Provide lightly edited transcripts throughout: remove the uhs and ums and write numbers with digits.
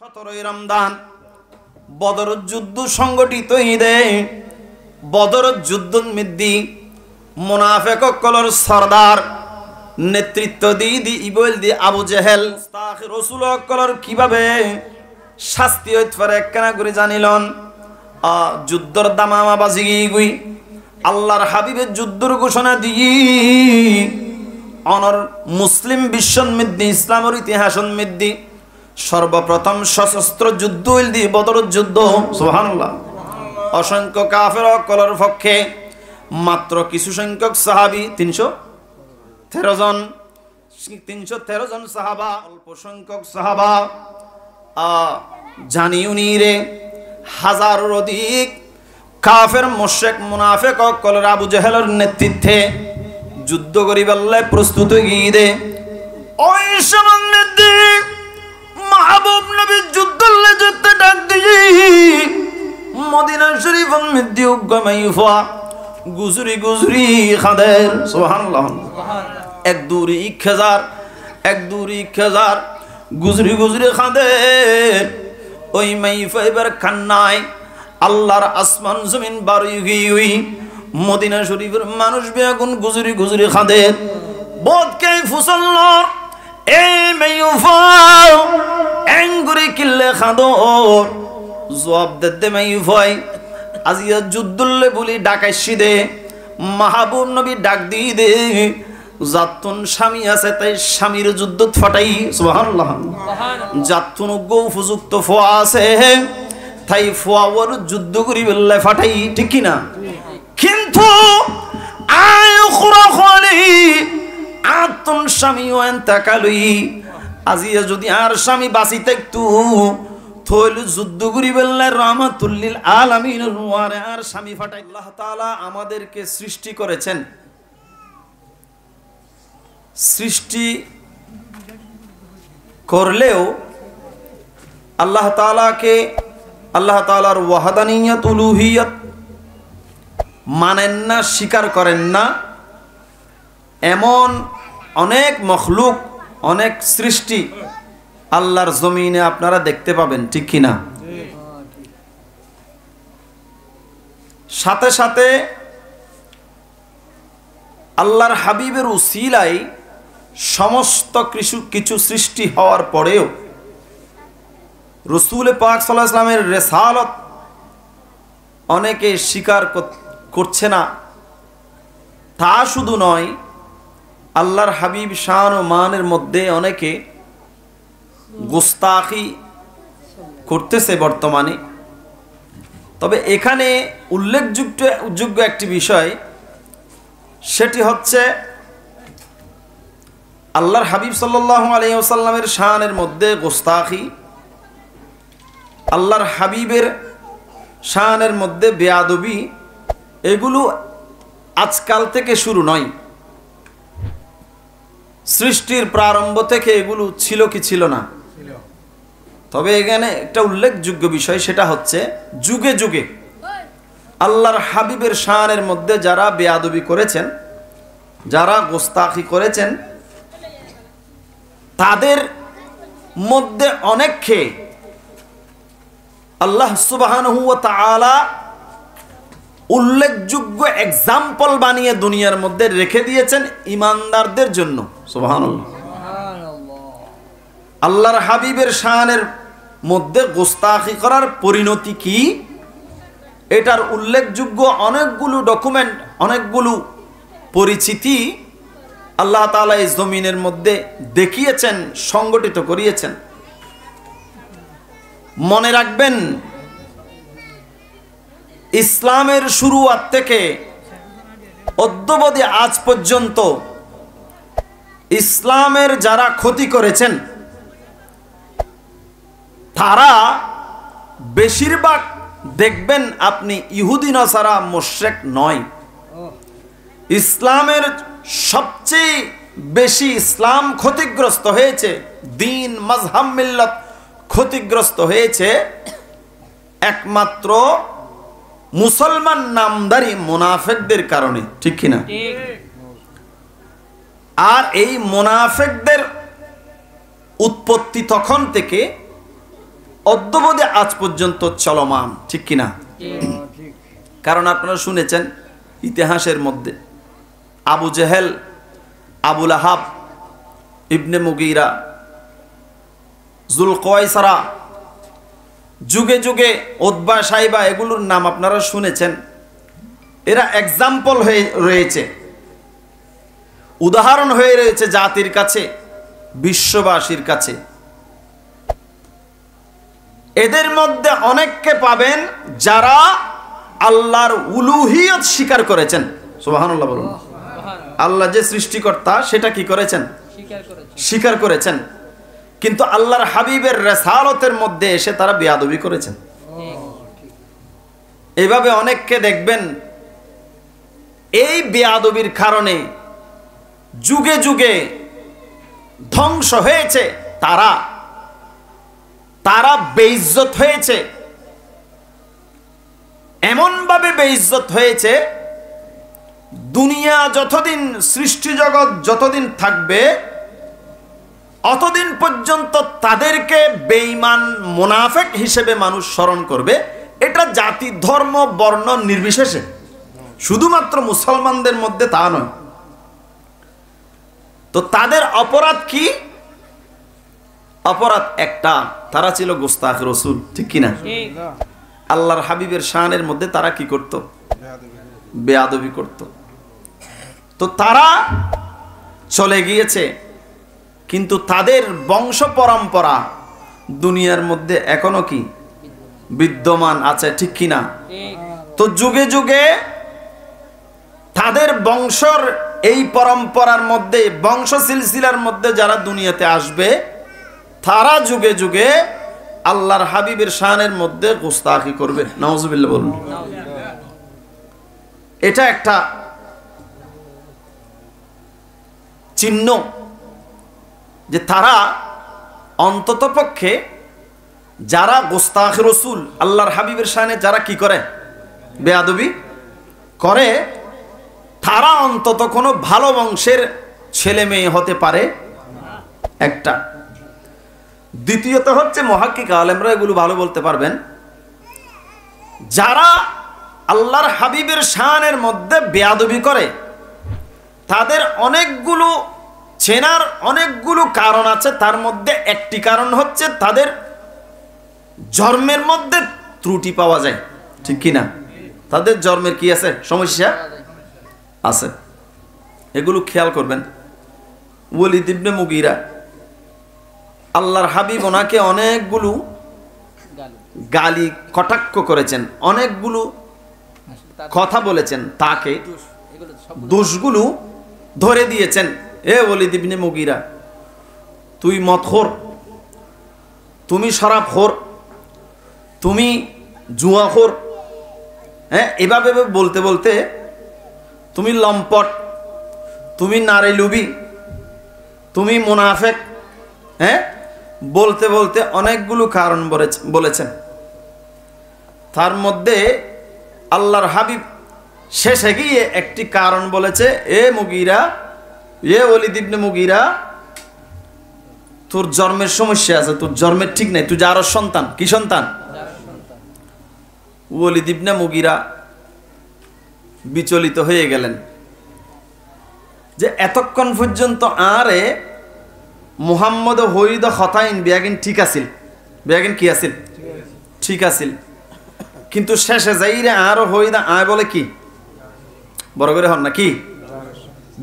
17 রমজান বদর যুদ্ধ সংগঠিত ঈদে বদর যুদ্ধ মিদ্দি মুনাফিক কলর সরদার নেতৃত্ব দি ইবল দি আবু জেহেল মুস্তাখি রাসূল কলর কিভাবে শাস্তি হইত পারে একখানা করে জানিলন। যুদ্ধর দামামা বাজি গই আল্লাহর হাবিবের যুদ্ধর ঘোষণা দিয়ে অনর মুসলিম বিশ্বন মিদ্দি ইসলামের ইতিহাসন মিদ্দি সর্বপ্রথম সশস্ত্র যুদ্ধ হইল দি বদর যুদ্ধ। সুবহানাল্লাহ। অসংখ্য কাফের কলর পক্ষে মাত্র কিছু সংখ্যক সাহাবী 313 জন সাহাবা, অল্প সংখ্যক সাহাবা জানিউনিরে হাজারের অধিক কাফের মুশরিক মুনাফিক কলর আবু জেহেলের নেতৃত্বে যুদ্ধ করিবার প্রস্তুত হয়ে দে। ওই সময় মাহবুব নবী যুদ্ধলে যেতে ডাক দিয়ে মদিনা শরীফের মধ্যে উগ্গমাইফা গুজরি গুজরি খাদের। সুবহানাল্লাহ। এক দুরি খেজার গুজরি গুজরি খাদের। ওই মাইফা এবার কান্নায় আল্লাহর আসমান জমিন বারুই গই মদিনা শরীফের মানুষ বেগুন গুজরি গুজরি খাদের। বোধকে ফুসল্লর এই মাইফা এঙ্গুরি কিল্লে খাদর জবাব দে মাইফাই আজিয়া যুদ্ধলে বলি ডাকাইছি দে। মাহবুব নবী ডাক দিয়ে দে জাতুন স্বামী আছে তাই স্বামীর যুদ্ধ ফাটাই। সুবহানাল্লাহ। জাতুন গো উপযুক্ত ফোয়া আছে তাই ফোয়ার যুদ্ধ করি বললে ফাটাই, ঠিক কি না? কিন্তু আয় খুরা খলি আতুন স্বামী ওয়ান তাকালুই আজিয়া যদি আর স্বামী বাঁচিতে একটু থইল যুদ্ধ করি বললে রাহমাতুল লিল আলামিন ওয়ারে আর স্বামী ফাটাই। আল্লাহ তাআলা আমাদেরকে সৃষ্টি করেছেন, সৃষ্টি করলেও আল্লাহ তাআলাকে আল্লাহ তাআলার ওয়াহদানিয়ত উলুহিয়ত মানেন না, স্বীকার করেন না এমন অনেক মখলুক অনেক সৃষ্টি আল্লাহর জমিনে আপনারা দেখতে পাবেন, ঠিক কি না? সাথে সাথে আল্লাহর হাবিবের উসিলায় সমস্ত কিছু সৃষ্টি হওয়ার পরেও রাসূল পাক সাল্লাল্লাহু আলাইহি ওয়াসাল্লামের রিসালাত অনেকে স্বীকার করছে না। তা শুধু নয়, আল্লাহর হাবিব শান ও মানের মধ্যে অনেকে গোস্তাখি করতেছে বর্তমানে। তবে এখানে উল্লেখযোগ্য একটি বিষয়, সেটি হচ্ছে আল্লাহর হাবিব সাল্লাল্লাহু আলাইহি ওয়াসাল্লামের শানের মধ্যে গোস্তাখি, আল্লাহর হাবিবের শানের মধ্যে বেয়াদবি, এগুলো আজকাল থেকে শুরু নয়। সৃষ্টির প্রারম্ভ থেকে এগুলো ছিল কি ছিল না? তবে এখানে একটা উল্লেখযোগ্য বিষয়, সেটা হচ্ছে যুগে যুগে আল্লাহর হাবিবের শানের মধ্যে যারা বেয়াদবি করেছেন, যারা গোস্তাখি করেছেন, তাদের মধ্যে অনেককে আল্লাহ সুবহানাহু ওয়া তাআলা উল্লেখযোগ্য এক্সাম্পল বানিয়ে দুনিয়ার মধ্যে রেখে দিয়েছেন ঈমানদারদের জন্য। সুবহানাল্লাহ। আল্লাহর হাবিবের শানের মধ্যে গোস্তাখি করার পরিণতি কি, এটার উল্লেখযোগ্য অনেকগুলো ডকুমেন্ট, অনেকগুলো পরিচিতি আল্লাহ তাআলা এই জমিনের মধ্যে দেখিয়েছেন, সংগঠিত করিয়েছেন। মনে রাখবেন, ইসলামের শুরুয়াত থেকে অদ্যাবধি আজ পর্যন্ত ইসলামের যারা ক্ষতি করেছেন তারা বেশিরভাগ দেখবেন আপনি ইহুদি নাসারা মুশরিক নয়। ইসলামের সবচেয়ে বেশি ইসলাম ক্ষতিগ্রস্ত হয়েছে, দ্বীন মাযহাব মিল্লাত ক্ষতিগ্রস্ত হয়েছে একমাত্র মুসলমান নামদারি মুনাফিকদের কারণে, ঠিক কিনা? আর এই মুনাফিকদের উৎপত্তি তখন থেকে অদ্যবধি আজ পর্যন্ত চলমান, ঠিক কিনা? কারণ আপনারা শুনেছেন ইতিহাসের মধ্যে আবু জেহেল, আবুল আহাব, ইবনে মুগীরা, যুলকওয়াইসরা, যুগে যুগে উতবা, সাইবা, এগুলোর নাম আপনারা শুনেছেন। এরা এক্সাম্পল হয়ে রয়েছে, উদাহরণ হয়ে রয়েছে জাতির কাছে, বিশ্ববাসীর কাছে। এদের মধ্যে অনেককে পাবেন যারা আল্লাহর উলুহিয়ত স্বীকার করেছেন। সুবহানাল্লাহ বলুন। আল্লাহ যে সৃষ্টিকর্তা সেটা কি করেছেন? স্বীকার করেছেন। কিন্তু আল্লাহর হাবিবের রিসালাতের মধ্যে এসে তারা বেয়াদবি করেছেন। এইভাবে অনেককে দেখবেন এই বেয়াদবির কারণে যুগে যুগে ধ্বংস হয়েছে, তারা বেইজ্জত হয়েছে। এমন ভাবে বেইজ্জত হয়েছে, দুনিয়া যতদিন, সৃষ্টি জগৎ যতদিন থাকবে অতদিন পর্যন্ত তাদেরকে বেঈমান, মুনাফিক হিসেবে মানুষ স্মরণ করবে। এটা জাতি, ধর্ম, বর্ণ নির্বিশেষে, শুধুমাত্র মুসলমানদের মধ্যে তা নয়। তো তাদের অপরাধ কি? অপরাধ একটা, তারা ছিল গোস্তাখ রসুল, ঠিক কিনা? আল্লাহর হাবিবের শানের মধ্যে তারা কি করত? বেয়াদবি করত। তো তারা চলে গিয়েছে, কিন্তু তাদের বংশ পরম্পরা দুনিয়ার মধ্যে এখনো কি বিদ্যমান আছে, ঠিক কিনা? তো যুগে যুগে তাদের বংশর এই পরম্পরার মধ্যে, বংশ সিলসিলার মধ্যে যারা দুনিয়াতে আসবে, তারা যুগে যুগে আল্লাহর হাবিবের শানের মধ্যে গোস্তাখি করবে। নাউজুবিল্লাহ বলুন। এটা একটা চিহ্ন যে তারা অন্তত পক্ষে, যারা গোস্তাখ রসুল, আল্লাহর হাবিবের শানে যারা কি করে? বেয়াদবি করে, তারা অন্তত কোনো ভালো বংশের ছেলে মেয়ে হতে পারে একটা। দ্বিতীয়ত হচ্ছে, মুহাক্কিক আলেমরা এগুলো ভালো বলতে পারবেন, যারা আল্লাহর হাবিবের শানের মধ্যে বেয়াদবি করে, তাদের অনেকগুলো চেনার অনেকগুলো কারণ আছে। তার মধ্যে একটি কারণ হচ্ছে তাদের জন্মের মধ্যে ত্রুটি পাওয়া যায়, ঠিক কিনা? তাদের জন্মের কি আছে? সমস্যা আছে। এগুলো খেয়াল করবেন। ওয়ালিদ ইবনে মুগীরা, আল্লাহর হাবিব ওনাকে অনেকগুলো গালি কটাক্ষ করেছেন, অনেকগুলো কথা বলেছেন, তাকে দোষগুলো ধরে দিয়েছেন। এ ওয়ালিদ ইবনে মুগীরা, তুই মদখোর, তুমি শরাবখোর, তুমি জুয়াখোর, হ্যাঁ, এভাবে বলতে বলতে, তুমি লম্পট, তুমি নারী লুবি, তুমি মুনাফিক, হ্যাঁ, বলতে বলতে অনেকগুলো কারণ বলেছেন। তার মধ্যে আল্লাহর হাবিব শেষে গিয়ে একটি কারণ বলেছে, এ মুগীরা, এ ওয়ালিদ ইবনে মুগীরা, তোর জন্মের সমস্যা আছে, তোর জন্মের ঠিক নাই, তুই জারজ সন্তান। কি সন্তান? ওয়ালিদ ইবনে মুগীরা বিচলিত হয়ে গেলেন যে এতক্ষণ পর্যন্ত আরে মুহাম্মদ হইদ খতাইন বিয়াগিন ঠিক আছিল, বিয়াগিন কি আছিল? ঠিক আছিল। কিন্তু শেষে যাইরে আরো হইদা আয় বলে কি বড় করে হন না কি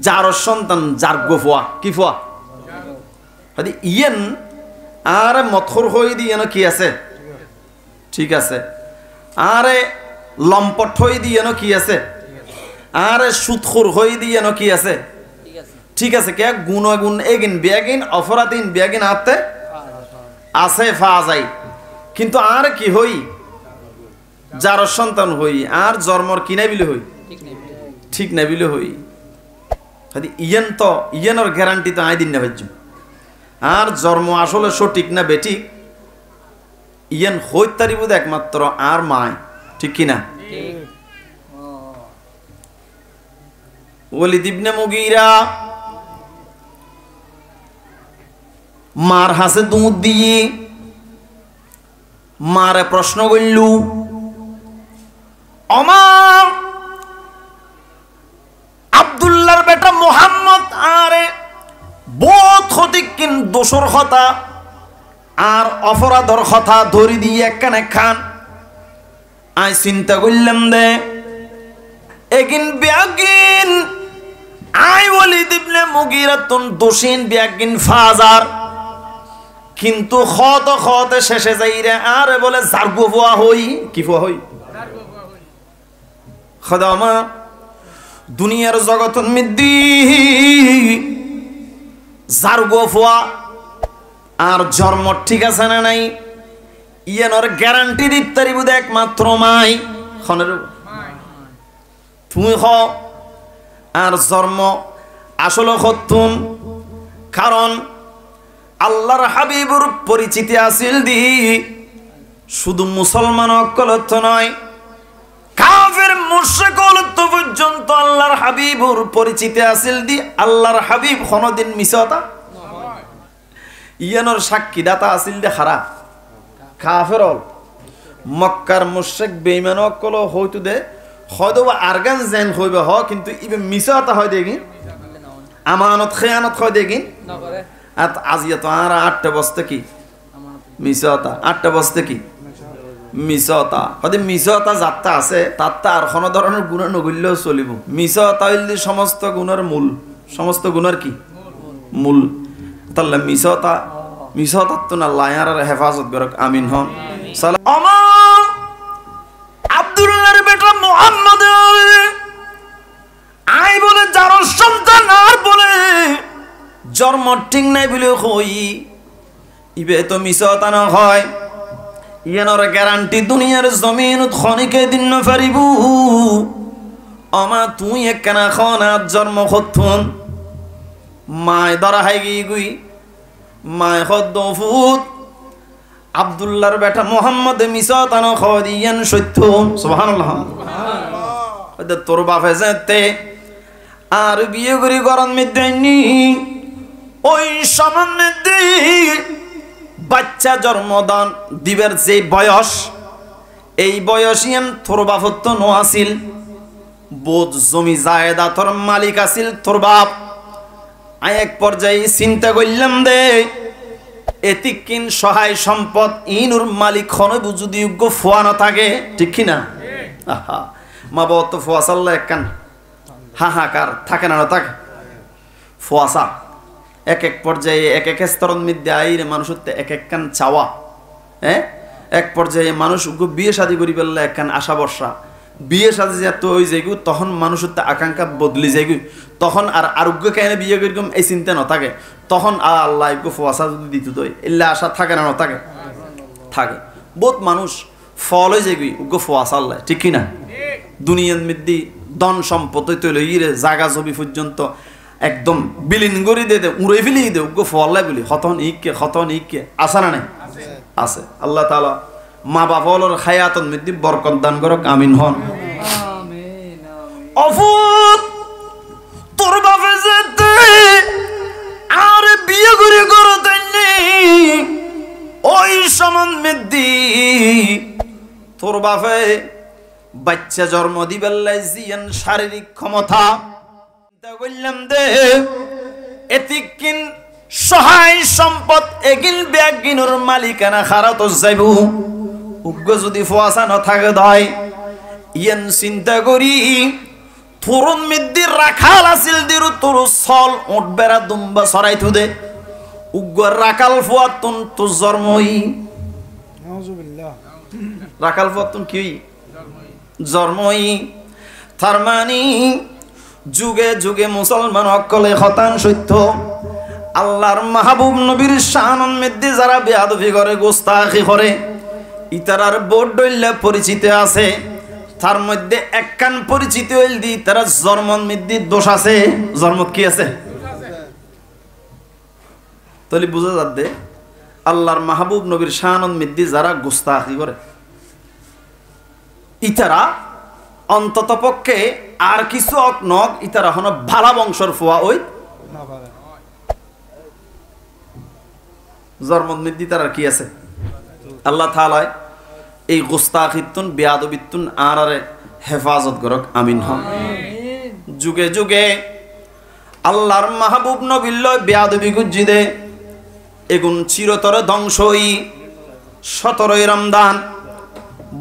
জারজ সন্তান, যার গোফোয়া কি ফোয়া হদি ইয়েন আর মথর হই দিয়ে কি আছে? ঠিক আছে। আরে লম্পট হই দিয়ে কি আছে? আরে সুদখোর হই দিয়ে কি আছে? ঠিক আছে। কে গুণ গুণ এগিন বেগিন অপরাধীন বেগিন আতে আছে ফা যাই, কিন্তু আর কি হই যার সন্তান হই, আর জন্মর কি নাই বিলে হই, ঠিক নাই বিলে হই। ইয়েন তো ইয়েনের গ্যারান্টি তো আই দিন না ভাইজ, আর জন্ম আসলে সঠিক না বেঠিক ইয়েন হই তারিব একমাত্র আর মায়, ঠিক কিনা? ওয়ালিদ ইবনে মুগীরা মার হাসে দুধ দিয়ে মারে প্রশ্ন করলু, অমা আব্দুল্লাহর বেটা মোহাম্মদ আরে বহুত ক্ষতিকিন দোষর কথা আর অপরাধর কথা ধরি দিয়ে একখানে খান। আই চিন্তা করলাম দে এগিন বিয়াগিন আই ওয়ালিদ ইবনে মুগীরাতুন দোষিন বিয়াগিন ফাজার, কিন্তু খত শেষে যাইরে আরে বলে জারগু ফুয়া হই। কি ফুয়া হই? খদামা দুনিয়ার জগতন মিদ্দি জারগু ফুয়া আর জন্ম ঠিক আছে না নাই ইয়ানোর গ্যারান্টি দিতে পারিব একমাত্র মাই। খনের তুমি হ আর জন্ম আসলে সত্যুন, কারণ আল্লাহর হাবিবুর পরিচিতি আসিল দি শুধু মুসলমান অকলত নয়, কাফের মুশরিক অকলত পর্যন্ত আল্লাহর হাবিবুর পরিচিতি আসিল দি আল্লাহর হাবিব কোনদিন মিছাতা ইয়ানোর সাক্ষী দাতা আসিল দে খারা কাফের হল। মক্কার মুশরিক বেঈমান অকল হয়তো দে হয়তো আরগান জেন হইবে হ, কিন্তু ইবে মিছাতা হয় দেখি আমানত খেয়ানত হয় দেখি আজিয়া তো আর 8টা বস্তা কি মিছাতা, 8টা বস্তা কি মিছাতা। হয়তো মিছাতা যাত্রা আছে তাত্তা আর কোনো ধরনের গুণ নগল্যও চলিব। মিছাতা হইলে সমস্ত গুণের মূল, সমস্ত গুণের কি মূল। তাহলে মিছাতা তো না লায়ার হেফাজত করক, আমিন হন। আব্দুল্লাহর বেটা মুহাম্মদ আই বলে যার সন্তান আর বলে জন্ম ঠিক নাই বলে কই ইবে তো মিছাতা না হয়। ইয়ানোর গ্যারান্টি দুনিয়ার জমিন খনিকে দিন না পারিব। আমা তুই একখানা খনাত জন্ম হতুন মায় ধরা হাই গুই মায় হদ্দফুত আব্দুল্লাহর বেটা মোহাম্মদ মিছাতা না খদিয়ান সত্য। সুবহানাল্লাহ। তোর বাপে যেতে আর বিয়ে করি গরম মিদ্দাইনি ওই সামান্য বাচ্চা জন্মদান দিবের যে বয়স, এই বয়সই তোর বাপত্ব নো আসিল, বোধ জমি জায়দাতর মালিক আসিল তোর বাপ। এক পর্যায়ে চিন্তা করলাম দে এতিকিন সহায় সম্পদ ইনুর মালিক হনে যদি যোগ্য ফোয়া না থাকে, ঠিক কিনা? মা বাবা তো ফোয়া চাল্লা একখান হাহাকার থাকে না থাকে ফোয়াশা। এক এক পর্যায়ে এক এক স্তরের মধ্যে আইরে মানুষের এক একখান চাওয়া। হ্যাঁ, এক পর্যায়ে মানুষ বিয়ে শাদী করি ফেললে একখান আশা বর্ষা, বিয়ে শাদী যেত ওই যাইগু তখন মানুষের আকাঙ্ক্ষা বদলি যাইগু, তখন আর আরোগ্য কেন বিয়ে করিম এই চিন্তা ন থাকে, তখন আল্লাহ ফোয়াশা যদি দিত তো এলে আশা থাকে না থাকে থাকে বহুত মানুষ ফল হয়ে যাইগি উগ্র ফোয়াশা আল্লাহ, ঠিক কিনা? দুনিয়ার মধ্যে ধন সম্পদ তৈরি ইরে জাগা জমি পর্যন্ত একদম বিলীন করে দে উড়ে ফেলি দে উগ্র ফল্লাই বলি হতন ইকে আসা না নাই আছে। আল্লাহ তাআলা মা বাবার হায়াতন মধ্যে বরকত দান করক, আমিন হন। অফুত তোর বাপে যেতে আর বিয়ে করে করতেননি ওই সমান মধ্যে তোর বাপে বাচ্চা জন্ম দিবেল্লাই জিয়ান শারীরিক ক্ষমতা বললাম দে এতিকিন সহায় সম্পদ এগিন ব্যাগিনুর মালিকানা খারাত যাইব উগ্র যদি ফোয়াশা না থাকে দয় ইয়ান চিন্তা করি থরুন মিদ্দি রাখাল আসিল দিরু তোর সল উঠ বেড়া দুম্বা সরাই থুদে উগ্র রাখাল ফুয়াতুন তো জন্মই রাখাল ফুয়াতুন কি জন্মই। তার মানে যুগে যুগে মুসলমান অকলে হতান সত্য আল্লাহর মাহবুব নবীর শানন মধ্যে যারা বেয়াদবি করে গোস্তাখি করে ইতারার বোর্ড ডইল্লা পরিচিত আছে, তার মধ্যে একখান পরিচিত হইল দি তারা জন্মন মধ্যে দোষ আছে। জন্মত কি আছে? তাহলে বুঝা যাচ্ছে আল্লাহর মাহবুব নবীর শানন মধ্যে যারা গোস্তাখি করে ইতারা অন্তত পক্ষে আর কিছু নক ইতারা হন ভালা বংশর ফোয়া ওই জন্মত মধ্যে তারা কি আছে? আল্লাহ তাআলা এই গোস্তাখিতুন বেয়াদবিতুন আরারে হেফাজত করক আমিন হন। যুগে যুগে আল্লাহর মাহবুব নবীর লয় বেয়াদবি গুজ্জি দে এগুন চিরতরে ধ্বংসই। 17 রমজান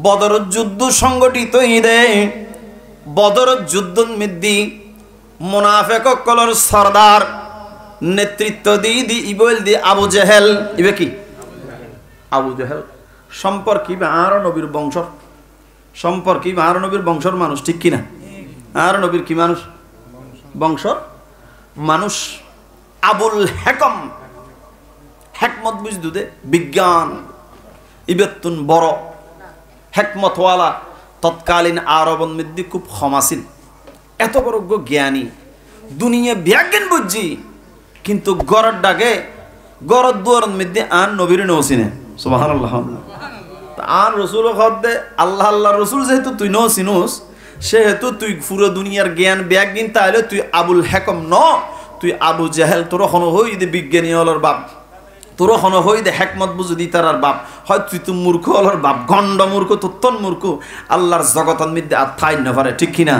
বদর যুদ্ধ সংগঠিত ঈদে বদর যুদ্ধ মিদ্দি মুনাফিক কলর সরদার নেতৃত্ব দি ইবল দি আবু জেহেল ইবে কি আবু জেহেল সম্পর্কে আর নবীর বংশর সম্পর্কে আর নবীর বংশর মানুষ ঠিক কিনা? আর নবীর কি মানুষ বংশর মানুষ। আবুল হেকম হেকমত বুঝদু দে বিজ্ঞান ইবেতুন বড় হেকমতওয়ালা তৎকালীন আরবন মধ্যে খুব ক্ষমাসীন এত বড় জ্ঞানী দুনিয়া বিজ্ঞান বুঝছি কিন্তু গরর ডাকে গরর দুয়ারের মধ্যে আর নবীর নৌসিনে সুবহানাল্লাহ। আর রসুল দে আল্লাহ আল্লাহ রসুল যেহেতু তুই নৌসিনুস সেহেতু তুই পুরো দুনিয়ার জ্ঞান বিজ্ঞান তাহলে তুই আবুল হেকম ন তুই আবু জেহেল তোর হন হই দে বিজ্ঞানী হলর বাপ তোর হন হই দে হেকমত বুঝি তার বাপ হয় তুই তো মূর্খ হলর বাপ গণ্ড মূর্খ তোত্তন মূর্খ আল্লাহর জগতের মধ্যে আর ঠাই না পারে ঠিক কিনা?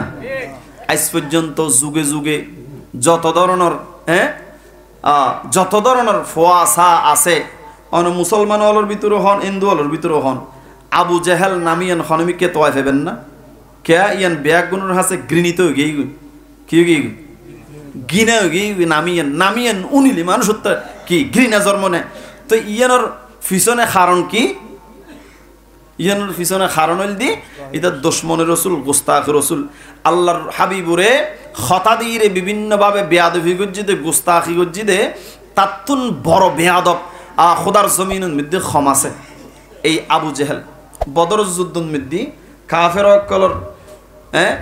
আজ পর্যন্ত যুগে যুগে যত ধরনের যত ধরনের ফোয়াশা আছে অন মুসলমান হলর ভিতরে হন হিন্দু হলর ভিতরে হন আবু জেহেল নামিয়ান হনমিকে তোয়াই ফেবেন না কে ইয়ান ব্যাগ গুণের হাসে ঘৃণিত গেই কি গেই গিনা গেই নামিয়ান নামিয়ান উনিলি মানুষ কি ঘৃণা জন্ম নেয়। তো ইয়ানোর পিছনে কারণ কি? ইয়ানোর পিছনে কারণ হইল দি এটা দুশমনের রসুল গোস্তাখ রসুল আল্লাহর হাবিবুরে হতাদিরে বিভিন্নভাবে বেয়াদবি গজ্জিদে গোস্তাখি গজ্জিদে তাতুন বড় বেয়াদব খোদার জমিনের মধ্যে ক্ষমাছে এই আবু জেহেল বদর যুদ্ধের মধ্যে কাফের অকলর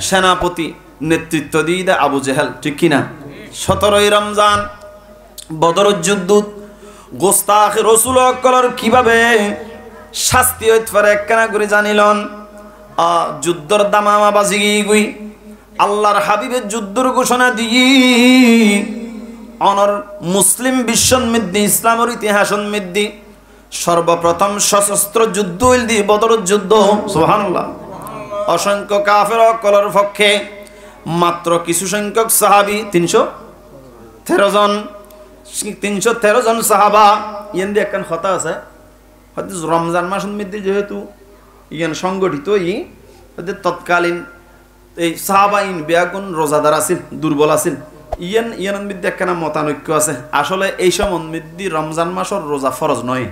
সেনাপতি নেতৃত্ব দিয়ে দেয় আবু জেহেল ঠিক কিনা? 17 রমজান বদর যুদ্ধ গোস্তাখ রসুল অকলর কিভাবে শাস্তি হইতে পারে একখানা করে জানিলন। যুদ্ধর দামামা বাজি গুই আল্লাহর হাবিবের যুদ্ধর ঘোষণা দিয়ে অনর মুসলিম বিশ্বর মধ্যে ইসলামের ইতিহাসের মধ্যে সর্বপ্রথম সশস্ত্র যুদ্ধ হইল দি বদর যুদ্ধ সুবহানাল্লাহ। অসংখ্য কাফের অকলর পক্ষে মাত্র কিছু সংখ্যক সাহাবী 313 জন সাহাবা ইয়ান দিয়ে একখান কথা আছে হয়তো রমজান মাসের মধ্যে যেহেতু ইয়ান সংগঠিত তৎকালীন এই সাহাবাইন বেয়াগুন রোজাদার আছিল দুর্বল আছিল ইয়ানের মধ্যে একখানা মতানৈক্য আছে। আসলে এই সময় মধ্যে রমজান মাসের রোজা ফরজ নয়,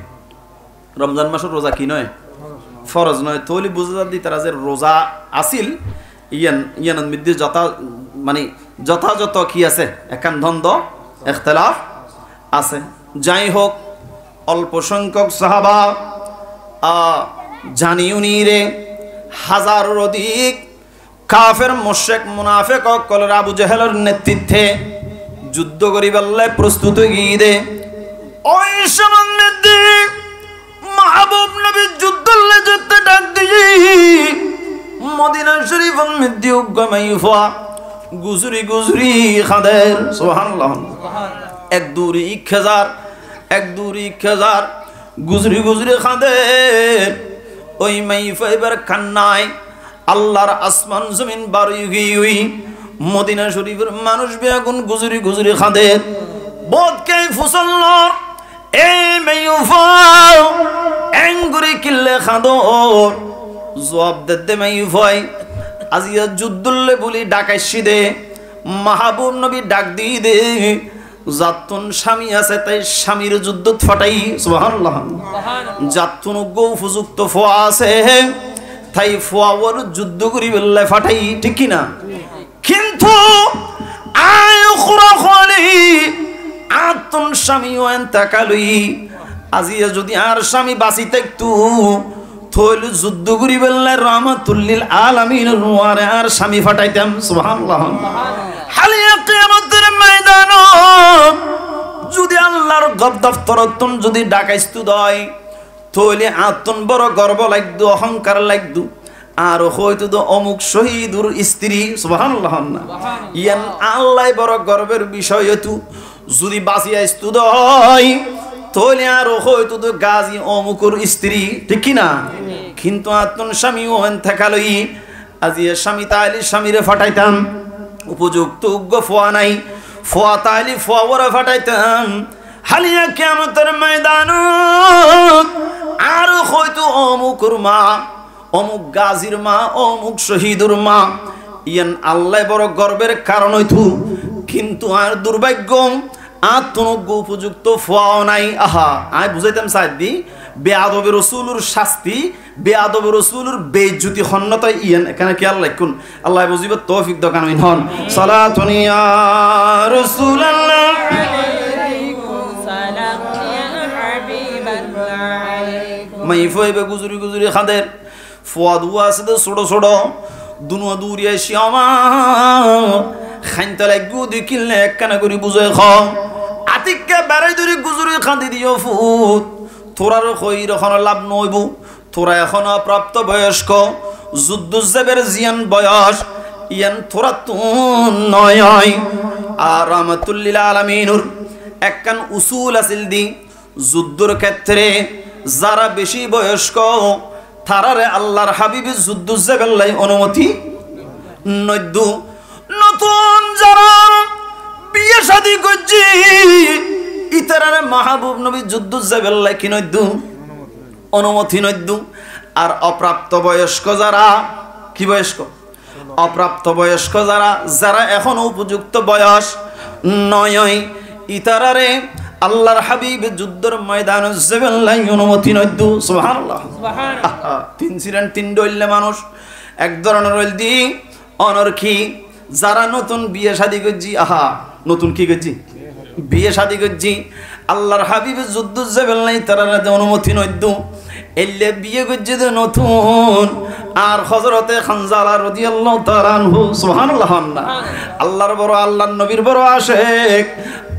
রমজান মাসের রোজা কি নয় ফরজ নয়। তৈলি বুঝা দি তারা যে রোজা আছিল ইয়ানের মধ্যে যথাযথ কি আছে একখান দ্বন্দ্ব ইখতিলাফ আছে। যাই হোক অল্প সংখ্যক সাহাবা জানিউনি রে হাজারের অধিক কাফের মুশরিক মুনাফিক কলর আবু জেহেলের নেতৃত্বে যুদ্ধ করিবার প্রস্তুত গিয়ে দে। ওই সময়ে মাহবুব নবী যুদ্ধলে যেতে ডাক দিয়ে মদিনা শরীফের মধ্যে উগ্গমাইফা গুজরি গুজরি খাদের সুবহানাল্লাহ এক দুরি খেজার গুজরি গুজরি খাদের ওই মাইফা এবার কান্নায় আল্লাহর আসমান জমিন বাড়ি গিয়ে মদিনা শরীফের মানুষ বেগুন গুজরি গুজরি খাদের বোধকে ফুসল্ল এই মাইফা এঙ্গুরি কিল্লে খাদর জবাব দে মাইফাই আজিয়া যুদ্ধলে বলি ডাকাইছি দে মাহবুব নবী ডাক দিয়ে দে জাতুন স্বামী আছে তাই স্বামীর যুদ্ধ ফাটাই সুবহানাল্লাহ জাতুন গো উপযুক্ত ফোয়া আছে তাই ফোয়ার যুদ্ধ করি বেল্লা ফাটাই ঠিক কিনা? কিন্তু আয় খুরা খলি আতুন স্বামী ওয়ান তাকালুই আজিয়া যদি আর স্বামী বাঁচিতে একটু থইল যুদ্ধ করি বেল্লা রাহমাতুল্লিল আলামিন রুয়ারে আর স্বামী ফাটাইতাম সুবহানাল্লাহ। হালিয়া কিয়ামতের ময়দান যদি আল্লাহর দফতরতন যদি ডাকাইস্তু দয় থইলে আতন বড় গর্ব লাগদু অহংকার লাগদু আর হয়তো তো অমুক শহীদুর স্ত্রী সুবহানাল্লাহ ইয়ান আল্লাহ বড় গর্বের বিষয় তু যদি বাঁচিয়া ইস্তু দয় তোলে আর হয়তো তো গাজী অমুকুর স্ত্রী ঠিক কি না কিন্তু আতন স্বামী ওহেন থাকালই আজি স্বামী তাইলে স্বামীরে ফাটাইতাম উপযুক্ত উগ্র ফোয়া নাই ফোয়া তাইলে ফোয়া ওরা ফাটাইতাম হালিয়া কিয়ামতের ময়দান আর হয়তো অমুকুর মা অমুক গাজীর মা অমুক শহীদুর মা ইয়ান আল্লাহ বড় গর্বের কারণ হইতু কিন্তু আর দুর্ভাগ্য আত্মনজ্ঞ উপযুক্ত ফোয়াও নাই আহা আমি বুঝাইতাম সাইদি বেয়াদবে রসুলুর শাস্তি বেয়াদবে রসুলুর বেইজ্জতি হন্নত ইয়ান এখানে কি আল্লাহ কোন আল্লাহ বুঝিব তৌফিক দকান হন সালাতুন ইয়া রাসূলুল্লাহ আলাইকুম সালাম ইয়া হাবিবাল্লাহ মাই ফইবে গুজরি গুজরি খাদের ফোয়া দুয়া আছে তো ছোট ছোট দুনুয়া দূরিয়া শিয়ামা খাইনতলে গুদি কিনলে একখানা করে বুঝে খাও আতিককে বেড়াই ধরে গুজরি খাঁদি দিও ফুট তোরার কইর এখন লাভ নইব তোরা এখন প্রাপ্ত বয়স্ক যুদ্ধজেবের জিয়ান বয়স ইয়ান তোরা তুন নয় আর রহমাতুল্লিল আলামিনুর একখান উসুল আছিল দি যুদ্ধর ক্ষেত্রে যারা বেশি বয়স্ক তারারে আল্লাহর হাবিব যুদ্ধজেবেল্লাই অনুমতি নদ্দু নতুন যারা বিয়ে শাদী করছি ইতারারে মাহবুব নবী যুদ্ধজেবেল্লাই কি নদ্দু অনুমতি নদ্দু আর অপ্রাপ্ত বয়স্ক যারা কি বয়স্ক অপ্রাপ্ত বয়স্ক যারা যারা এখন উপযুক্ত বয়স নয় ইতারারে আল্লাহর হাবিব যুদ্ধের ময়দানে জেবেল্লাই অনুমতি নদ্দু সুবহানাল্লাহ সুবহানাল্লাহ তিন ছিলেন তিন ডইলে মানুষ এক ধরনের রইল দি অনরকি যারা নতুন বিয়ে শাদী করছি আহা নতুন কি করছি বিয়ে শাদী করছি আল্লাহর হাবিব যুদ্ধ জেবেল্লাই তারা অনুমতি নদ্দু এলে বিয়ে করছে যে নতুন আর হযরতে খানজালা রাদিয়াল্লাহু তাআলা আনহু সুবহানাল্লাহ আল্লাহর বড় আল্লাহর নবীর বড় আশিক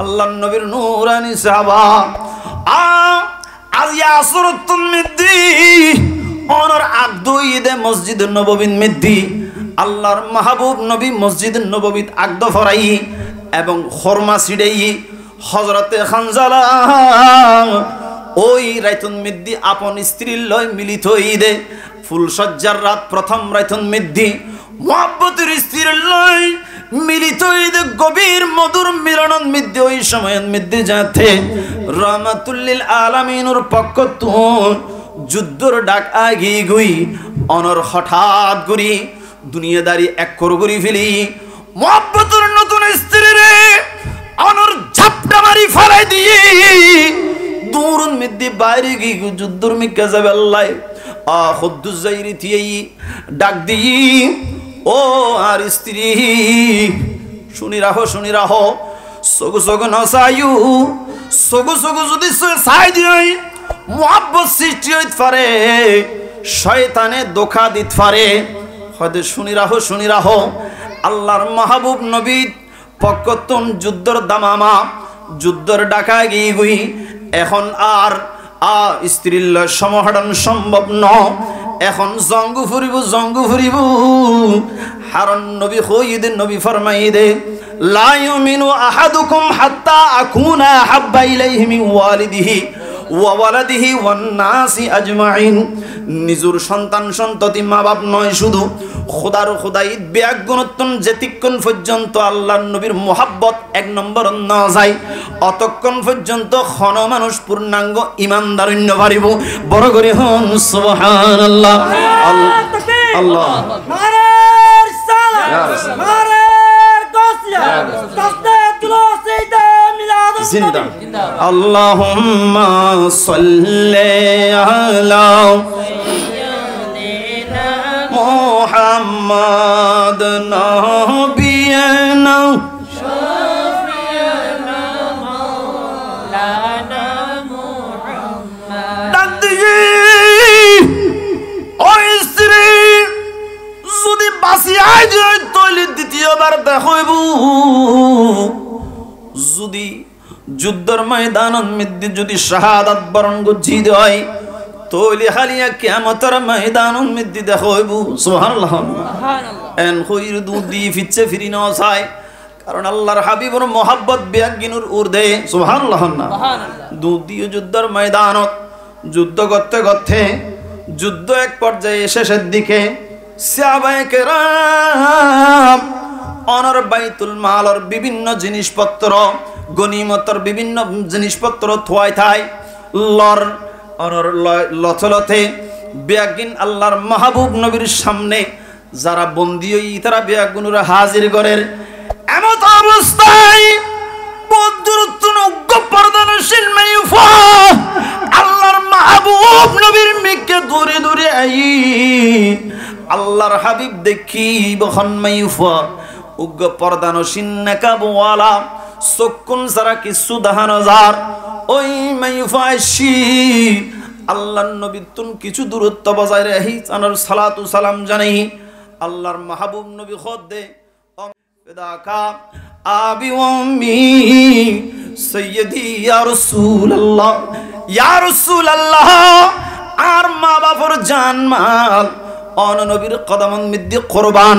আল্লাহর নবীর নূরানি সাহাবা আজ ইয়াসরতুন মিদ্দি অনর আকদু ঈদে মসজিদ নববী মিদ্দি আল্লাহর মাহবুব নবী মসজিদ নববীত আকদ ফরাই এবং খরমা ছিড়াই হযরতে খানজালা ওই রাইতুন মিদ্দি আপন স্ত্রীর লয় মিলিত ঈদে ফুলসজ্জার রাত প্রথম রাইতুন মিদ্দি মুহাব্বতের স্ত্রীর লয় মিলিত ঈদে গভীর মধুর মিলন মিদ্দি ওই সময় মিদ্দি যাতে রহমাতুল্লিল আলামিনের পক্ষ তুন যুদ্ধর ডাক আগি গুই অনর হঠাৎ করি দুনিয়াদারি এক করগরি ফেলি মুহাব্বতের নতুন স্ত্রী রে অনর ঝাপটা মারি ফেলাই দিয়ে দূরন মিদ্দি বাইরে গি যুদ্ধর মিকা যাবে আল্লাহ খুদ্দুস জাইরি থিয়েই ডাক দি ও আর স্ত্রী শুনি রাহো সগু সগু নসায়ু সগু সগু যদি সাই দিই মুহাব্বত সৃষ্টি হইত পারে শয়তানে ধোঁকা দিত পারে হয়তো শুনি রাহো আল্লাহর মাহবুব নবী পক্কতন যুদ্ধর দামামা যুদ্ধর ডাকা গিয়ে গুই এখন আর স্ত্রীর সমাহরণ সম্ভব ন এখন জঙ্গু ফুরিব হারন নবী হইদ নবী ফরমাই দে লা ইউমিনু আহাদুকুম হাত্তা আকুনা হাব্বা ইলাইহি মিন ওয়ালিদিহি ওয়া ওয়ালাদিহি ওয়ান নাসি আজমাইন নিজুর সন্তান সন্ততি মা বাপ নয় শুধু খোদার খোদাই বেয়াগুণত্তন যেতিক্ষণ পর্যন্ত আল্লাহর নবীর মোহাব্বত এক নম্বর না যায় অতক্ষণ পর্যন্ত খন মানুষ পূর্ণাঙ্গ ইমানদারণ্য পারিব বড় করে হন সুবহানাল্লাহ আল্লাহ মারার সালাম মারার গসলা তাসদিক লসিদা মিলাদ জিন্দা আল্লাহুম্মা সাল্লি আলা মুহাম্মদ নবিয়না শাফিয়ানা মাওলানা মুহাম্মদ দাদি ওই স্ত্রী যদি বাসি আই যায় তাহলে দ্বিতীয়বার দেখাইব যদি যুদ্ধের ময়দানত মধ্যে যদি শাহাদাত বরণ গজি দেয় তোলি হালিয়া কিয়ামতের ময়দানের মধ্যে দেখাইব সুবহানাল্লাহ সুবহানাল্লাহ এন কইর দুধ দি ফিচ্ছে ফিরি ন চাই কারণ আল্লাহর হাবিবুর মোহাব্বত বিয়াগিনুর উর্ধে সুবহানাল্লাহ না দুদিও যুদ্ধের ময়দানত যুদ্ধ করতে করতে যুদ্ধ এক পর্যায়ে শেষের দিকে সাহাবায়ে কেরাম অনর বাইতুল মালর বিভিন্ন জিনিসপত্র গনিমতর বিভিন্ন জিনিসপত্র থোয়াই থাই লর অনর লথলতে বিয়াগিন আল্লাহর মাহবুব নবীর সামনে যারা বন্দী হই তারা বিয়াগুনুরা হাজির করেন এমত অবস্থায় আল্লাহর মাহবুব নবীর মিকে দূরে দূরে আই আল্লাহর হাবিব দেখি বখন মাইফা উগ্র পর্দানো সিন্নাকাবওয়ালা চক্ষুন সারা কিছু দাহানজার ওই মাইফাশি আল্লাহর নবীর তুন কিছু দূরত্ব বজায় রাখি আনার সালাতু সালাম জানাই আল্লাহর মাহবুব নবী খোদ দে ফিদাকা আবি উম্মি সাইয়্যিদি ইয়া রাসূলুল্লাহ আর মা বাবার জান মাল অন নবীর কদমন মিদ্দি কুরবান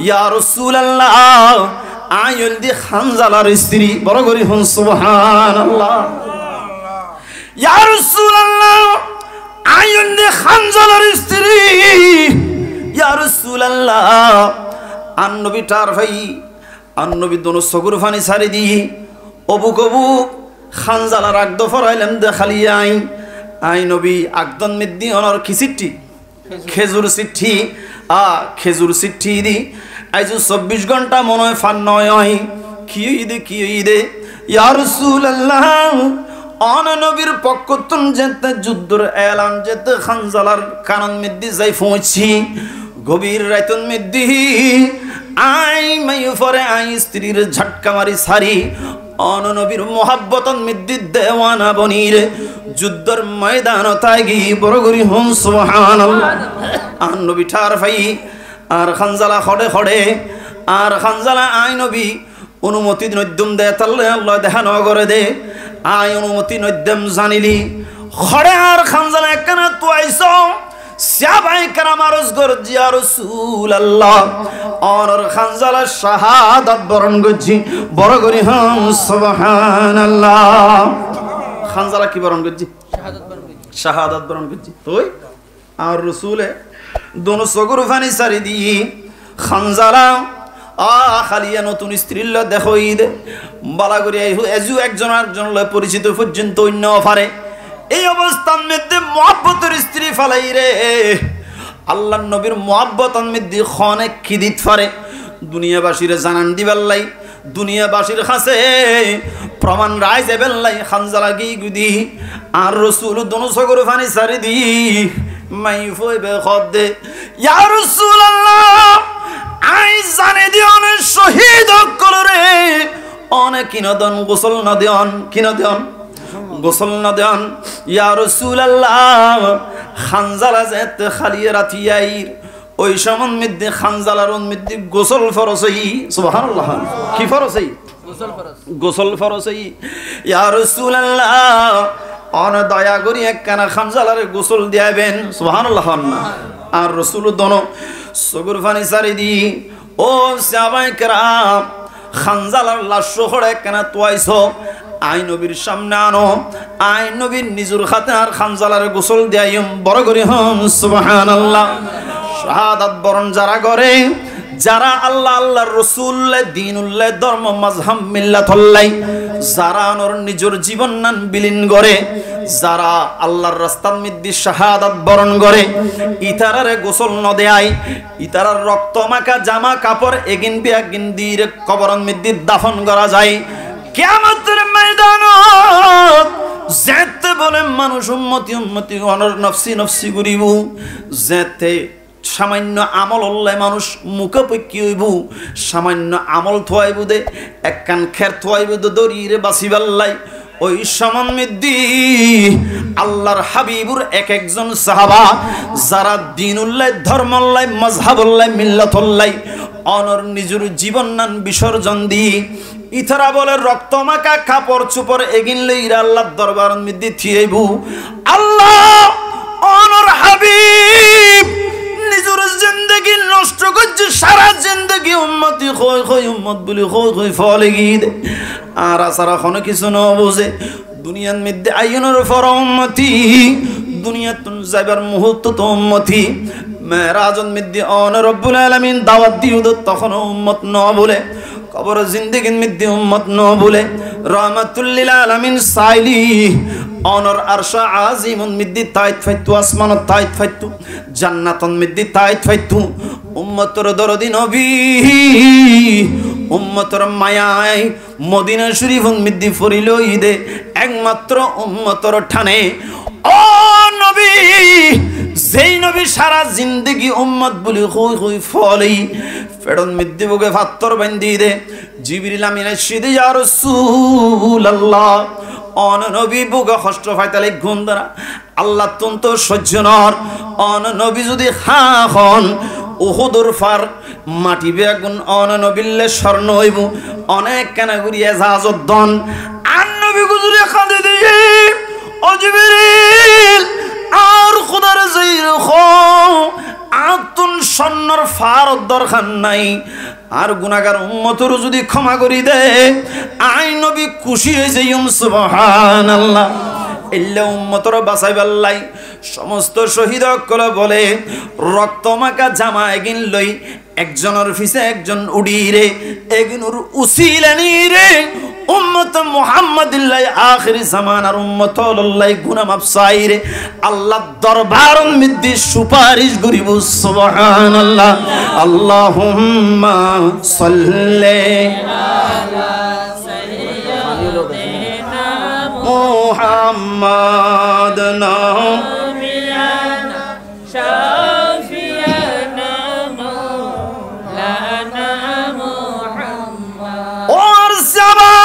ইয়া রাসূলুল্লাহ আয়ুল দি খানজালার স্ত্রী বড় করি হুন সুবহানাল্লাহ ইয়া রাসূলুল্লাহ আয়ুল দি খানজালার স্ত্রী ইয়া রাসূলুল্লাহ আন নবী তার ভাই আন নবী দোনো সগুর ফানি ছাড়ি দি অবু কবু খানজালার আগদ ফরাইলাম দে খালি আই নবী আগদন মিদ্দি অনর কি চিঠি খেজুর চিঠি খেজুর চিঠি দি আইজ 24 ঘন্টা মনে হয় ফান নয় কি দে ইয়া রাসূলুল্লাহ অন নবীর পক্ষ তুন যেতে যুদ্ধর এলান যেতে খানজালার কানন মিদ্দি যাই পৌঁছি গভীর রাতন মিদ্দি আই মাইফরে আই স্ত্রীর ঝটকা মারি সারি অন নবীর মোহাব্বতন মিদ্দি দেওয়ানা বনিরে যুদ্ধর ময়দান তাগি বড় করি হুম সুবহানাল্লাহ আন নবী ঠার ভাই আর খানজালা খড়ে খড়ে আর খানজালা আই নবী অনুমতি নদ্যম দে তাল্লে আল্লাহ দেখা নগরে দে আই অনুমতি নদ্যম জানিলি খড়ে আর খানজালা একখানা তো আইস সাহাবায়ে কেরাম আরজ করজি ইয়া রাসূলুল্লাহ অনর খানজালা শাহাদাত বরণ করজি বড় করি হুম সুবহানাল্লাহ খানজালা কি বরণ করজি শাহাদাত বরণ করজি তোই আর রাসূলে দোনো সগুর ফানি সারি দি খানজালা খালিয়া নতুন স্ত্রীর ল দেখই দে বালা করি এজু একজন আরেকজন ল পরিচিত পর্যন্ত অন্য পারে এই অবস্থার মধ্যে মুহাব্বতের স্ত্রী ফালাই রে আল্লাহর নবীর মুহাব্বতের মধ্যে খনে খিদিত পারে দুনিয়াবাসীর জানান দিবাল্লাই দুনিয়াবাসীর কাছে প্রমাণ রায় যাবেল্লাই খানজালা গি গুদি আর রাসূল দোনো সগর ফানি সারি দি মাই ফইবে খদে ইয়া রাসূলুল্লাহ আই জানে দি অনেক শহীদ করে অনেক কিনদন গোসল না দেন কিনদন গোসল না দেন ইয়া রাসূলুল্লাহ খানজালা যেতে খালিয়ে রাতিয়াইর ওই সমন মধ্যে খানজালার মধ্যে গোসল ফরসই সুবহানাল্লাহ কি ফরসই গোসল ফরসই ইয়া রাসূলুল্লাহ অন দয়া করি একখানা খানজালারে গোসল দিয়াবেন সুবহানাল্লাহ আর রাসূল দনো সগুর ফানি সারি দি ও সাহাবায়ে কেরাম খানজালার লাশ খড়ে একখানা তোয়াইছো আই নবীর সামনে আনো আই নবীর নিজুর হাতে আর খানজালারে গোসল দিয়াইম বড় করি হুম সুবহানাল্লাহ শাহাদাত বরণ যারা করে যারা আল্লাহ আল্লাহর রাসূলুল্লাহ দ্বীনুল্লাহ ধর্ম মাযহাব মিল্লাতুল্লাহ যারা নর নিজের জীবন নান বিলীন করে যারা আল্লাহর রাস্তার মধ্যে শাহাদাত বরণ করে ইতারারে গোসল ন দেয় ইতারার রক্ত মাখা জামা কাপড় এগিন বিয়াগিন দিয়ে কবরের মধ্যে দাফন করা যায় কিয়ামতের ময়দানত যেতে বলে মানুষ উম্মতি অনর নফসি নফসি করিব যেতে সামান্য আমল হল্লে মানুষ মুখে পক্ষী হইব সামান্য আমল থোয়াইব দে একখান খের থোয়াইব দে দরিরে বাসিবাল্লাই ওই সমন্মিদ্দি আল্লাহর হাবিবুর এক একজন সাহাবা যারা দ্বীনুল্লাহ ধর্মল্লাহ মাযহাবুল্লাহ মিল্লাতুল্লাহ অনর নিজের জীবন নান বিসর্জন দি ইতারা বলে রক্ত মাখা কাপড় চোপড় এগিন লইরা আল্লাহর দরবারের মধ্যে থিয়াইব আল্লাহ অনর হাবিব নিজের জিন্দেগি নষ্ট করছে সারা জিন্দেগি উম্মতি কই কই উম্মত বলি কই কই ফলে গিয়ে দে আর আসারা কোনো কিছু ন বুঝে দুনিয়ার মধ্যে আইনের ফর উম্মতি দুনিয়াতুন যাইবার মুহূর্ত তো উম্মতি মেরাজের মধ্যে অন রব্বুল আলামিন দাওয়াত দিও তখন উম্মত ন বলে কবর জিন্দেগির মধ্যে উম্মত ন বলে রহমাতুল লিল আলামিন সাইলি অনর আরশা আজিমুন মিদ্দি তাইত ফাইতু আসমানত তাইত ফাইতু জান্নাতুন মিদ্দি তাইত ফাইতু উম্মতর দরদি নবী উম্মতর মায়ায় মদিনা শরীফুন মিদ্দি ফরিল ঈদে একমাত্র উম্মতর ঠানে ও নবী যেই নবী সারা জিন্দেগি উম্মত বলি হই হই ফলেই ফেরন মিদ্দি বুকে ফাত্তর বান্ধি দে জিবরিল আমিন এসে ইয়া রাসূলুল্লাহ অন নবী বুকে কষ্ট ফাইতালে গুন্দরা আল্লাহ তুন্ত সহ্য নর অন নবী যদি খান উহুদুর ফার মাটি বেগুন অন নবিল্লে স্বর্ণ হইব অনেক কানাগুরি এজাজত দন আর নবী গুজরে খাদে দিয়ে ও জিবরিল আর খোদার যাইর খো আতুন স্বর্ণর ফার দরকার নাই আর গুনাহগার উম্মতর যদি ক্ষমা করি দে আই নবী খুশি হয়ে যাইম সুবহানাল্লাহ ইল্লা উম্মতর বাঁচাইবার লাই সমস্ত শহীদ কলে বলে রক্তমাখা জামা এগিন লই একজনের পিছে একজন উড়ি রে এগিনুর উসিলানি রে উম্মত মুহাম্মাদিল্লাহ আখির জামানার উম্মত আল্লাহ গুনাহ মাফ চাইরে আল্লাহ দরবারন মধ্যে সুপারিশ করিব সুবহানাল্লাহ আল্লাহুম্মা সাল্লি আলা সাইয়্যিদিনা মুহাম্মাদ নাবিয়ানা শাফিয়ানা মাওলানা মুহাম্মদ ওর সাবা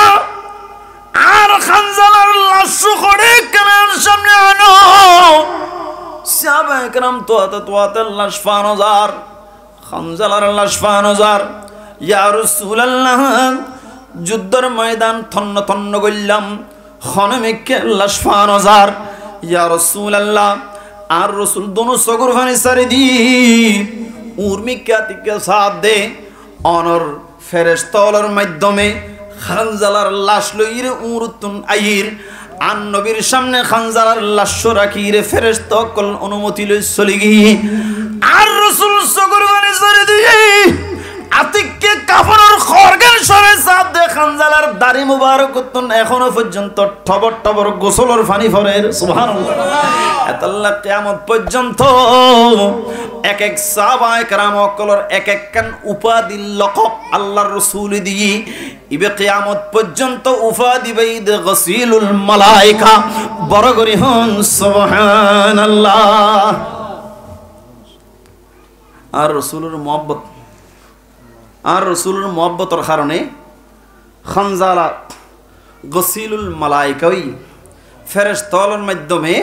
আর খানজালার লাশ করে কানের সামনে আনো সাহাবা একরাম তোয়াতে লাশ ফানজার খানজালার লাশ ফানজার ইয়া রাসূলুল্লাহ যুদ্ধের ময়দান থন্ন থন্ন গইলাম খনমেকে লাশ ফানজার ইয়া রাসূলুল্লাহ আর রাসূল দোনো সগর ফানি সারি দি উর্মিকা থেকে সাথ দে অনর ফেরেশতার মাধ্যমে খানজালার লাশ লইরে উরতুন আইর আন নবীর সামনে খানজালার লাশ রাখি রে ফেরেশতা কল অনুমতি লই চলি গি আর রাসূল সগর ফানি সারি দি আতিককে কাফনের খরগের সরে সাথ দে খানজালার দাড়ি মুবারক তুন এখনো পর্যন্ত টবর টবর গোসলের পানি পড়ে সুবহানাল্লাহ আল্লাহ কিয়ামত পর্যন্ত এক এক সাহাবায়ে কেরাম কলর এক এক কান উপাধি লকব আল্লাহর রাসূল দি ইবে কিয়ামত পর্যন্ত উপাধি বাইদ গসিলুল মালায়েকা বড় করি হন সুবহানাল্লাহ আর রাসূলের মুহাব্বত আর রাসূলের মুহাব্বতের কারণে খানজালা গসিলুল মালায়েকাই ফেরেশতার মাধ্যমে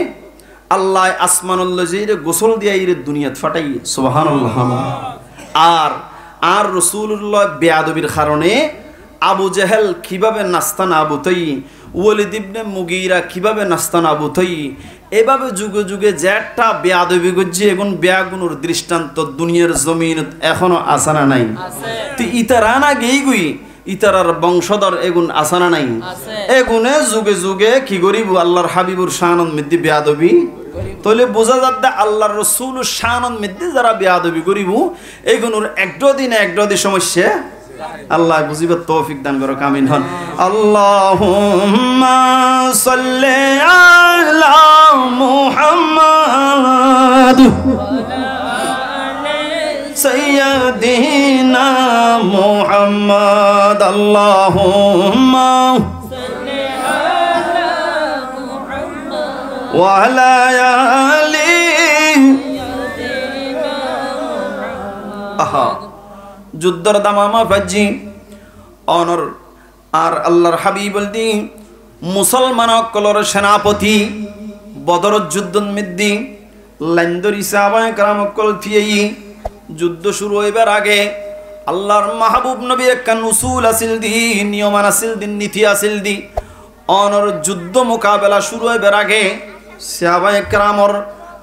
আল্লাহ আসমানুল লজিরে গোসল দিয়াইরে দুনিয়াত ফাটাই সুবহানাল্লাহ আর রাসূলুল্লাহ বেয়াদবির কারণে আবু জেহেল কিভাবে নাস্তানা আবুতই ওয়ালিদ ইবনে মুগীরা কিভাবে নাস্তানা আবুতই এভাবে যুগে যুগে যেটা বেয়াদবি গজ্জি এখন বেয়াগুনোর দৃষ্টান্ত দুনিয়ার জমিনত এখনো আসানা নাই তো ইতারা না গেই গুই ইতারার বংশধর এগুন আসানা নাই এগুনে যুগে যুগে কি করিব আল্লাহর হাবিবুর শানন মধ্যে বেয়াদবি তাহলে বোঝা যাচ্ছে আল্লাহর রাসূল শানন মধ্যে যারা বেয়াদবি করিব এগুনোর একটা দিন সমস্যা আল্লাহ বুঝিবার তৌফিক দান করো আমিন হন আল্লাহুম্মা সাল্লি আলা মুহাম্মাদ সাইয়্যিদিনা মুহাম্মাদ আল্লাহুম্মা সাল্লি আলা মুহাম্মাদ ওয়া আলা আলি আহা যুদ্ধর দামামা ফাজি অনর আর আল্লাহর হাবিব বলতি মুসলমান কলর সেনাপতি বদর যুদ্ধন মিদ্দি লাইন্দরি সাহাবায়ে কেরাম কল থিয়েই যুদ্ধ শুরু হইবার আগে আল্লাহর মাহবুব নবী একখান উসুল আসিল দি নিয়মান আসিল দি নীতি আসিল দি অনর যুদ্ধ মোকাবেলা শুরু হইবার আগে সাহাবায়ে কেরামর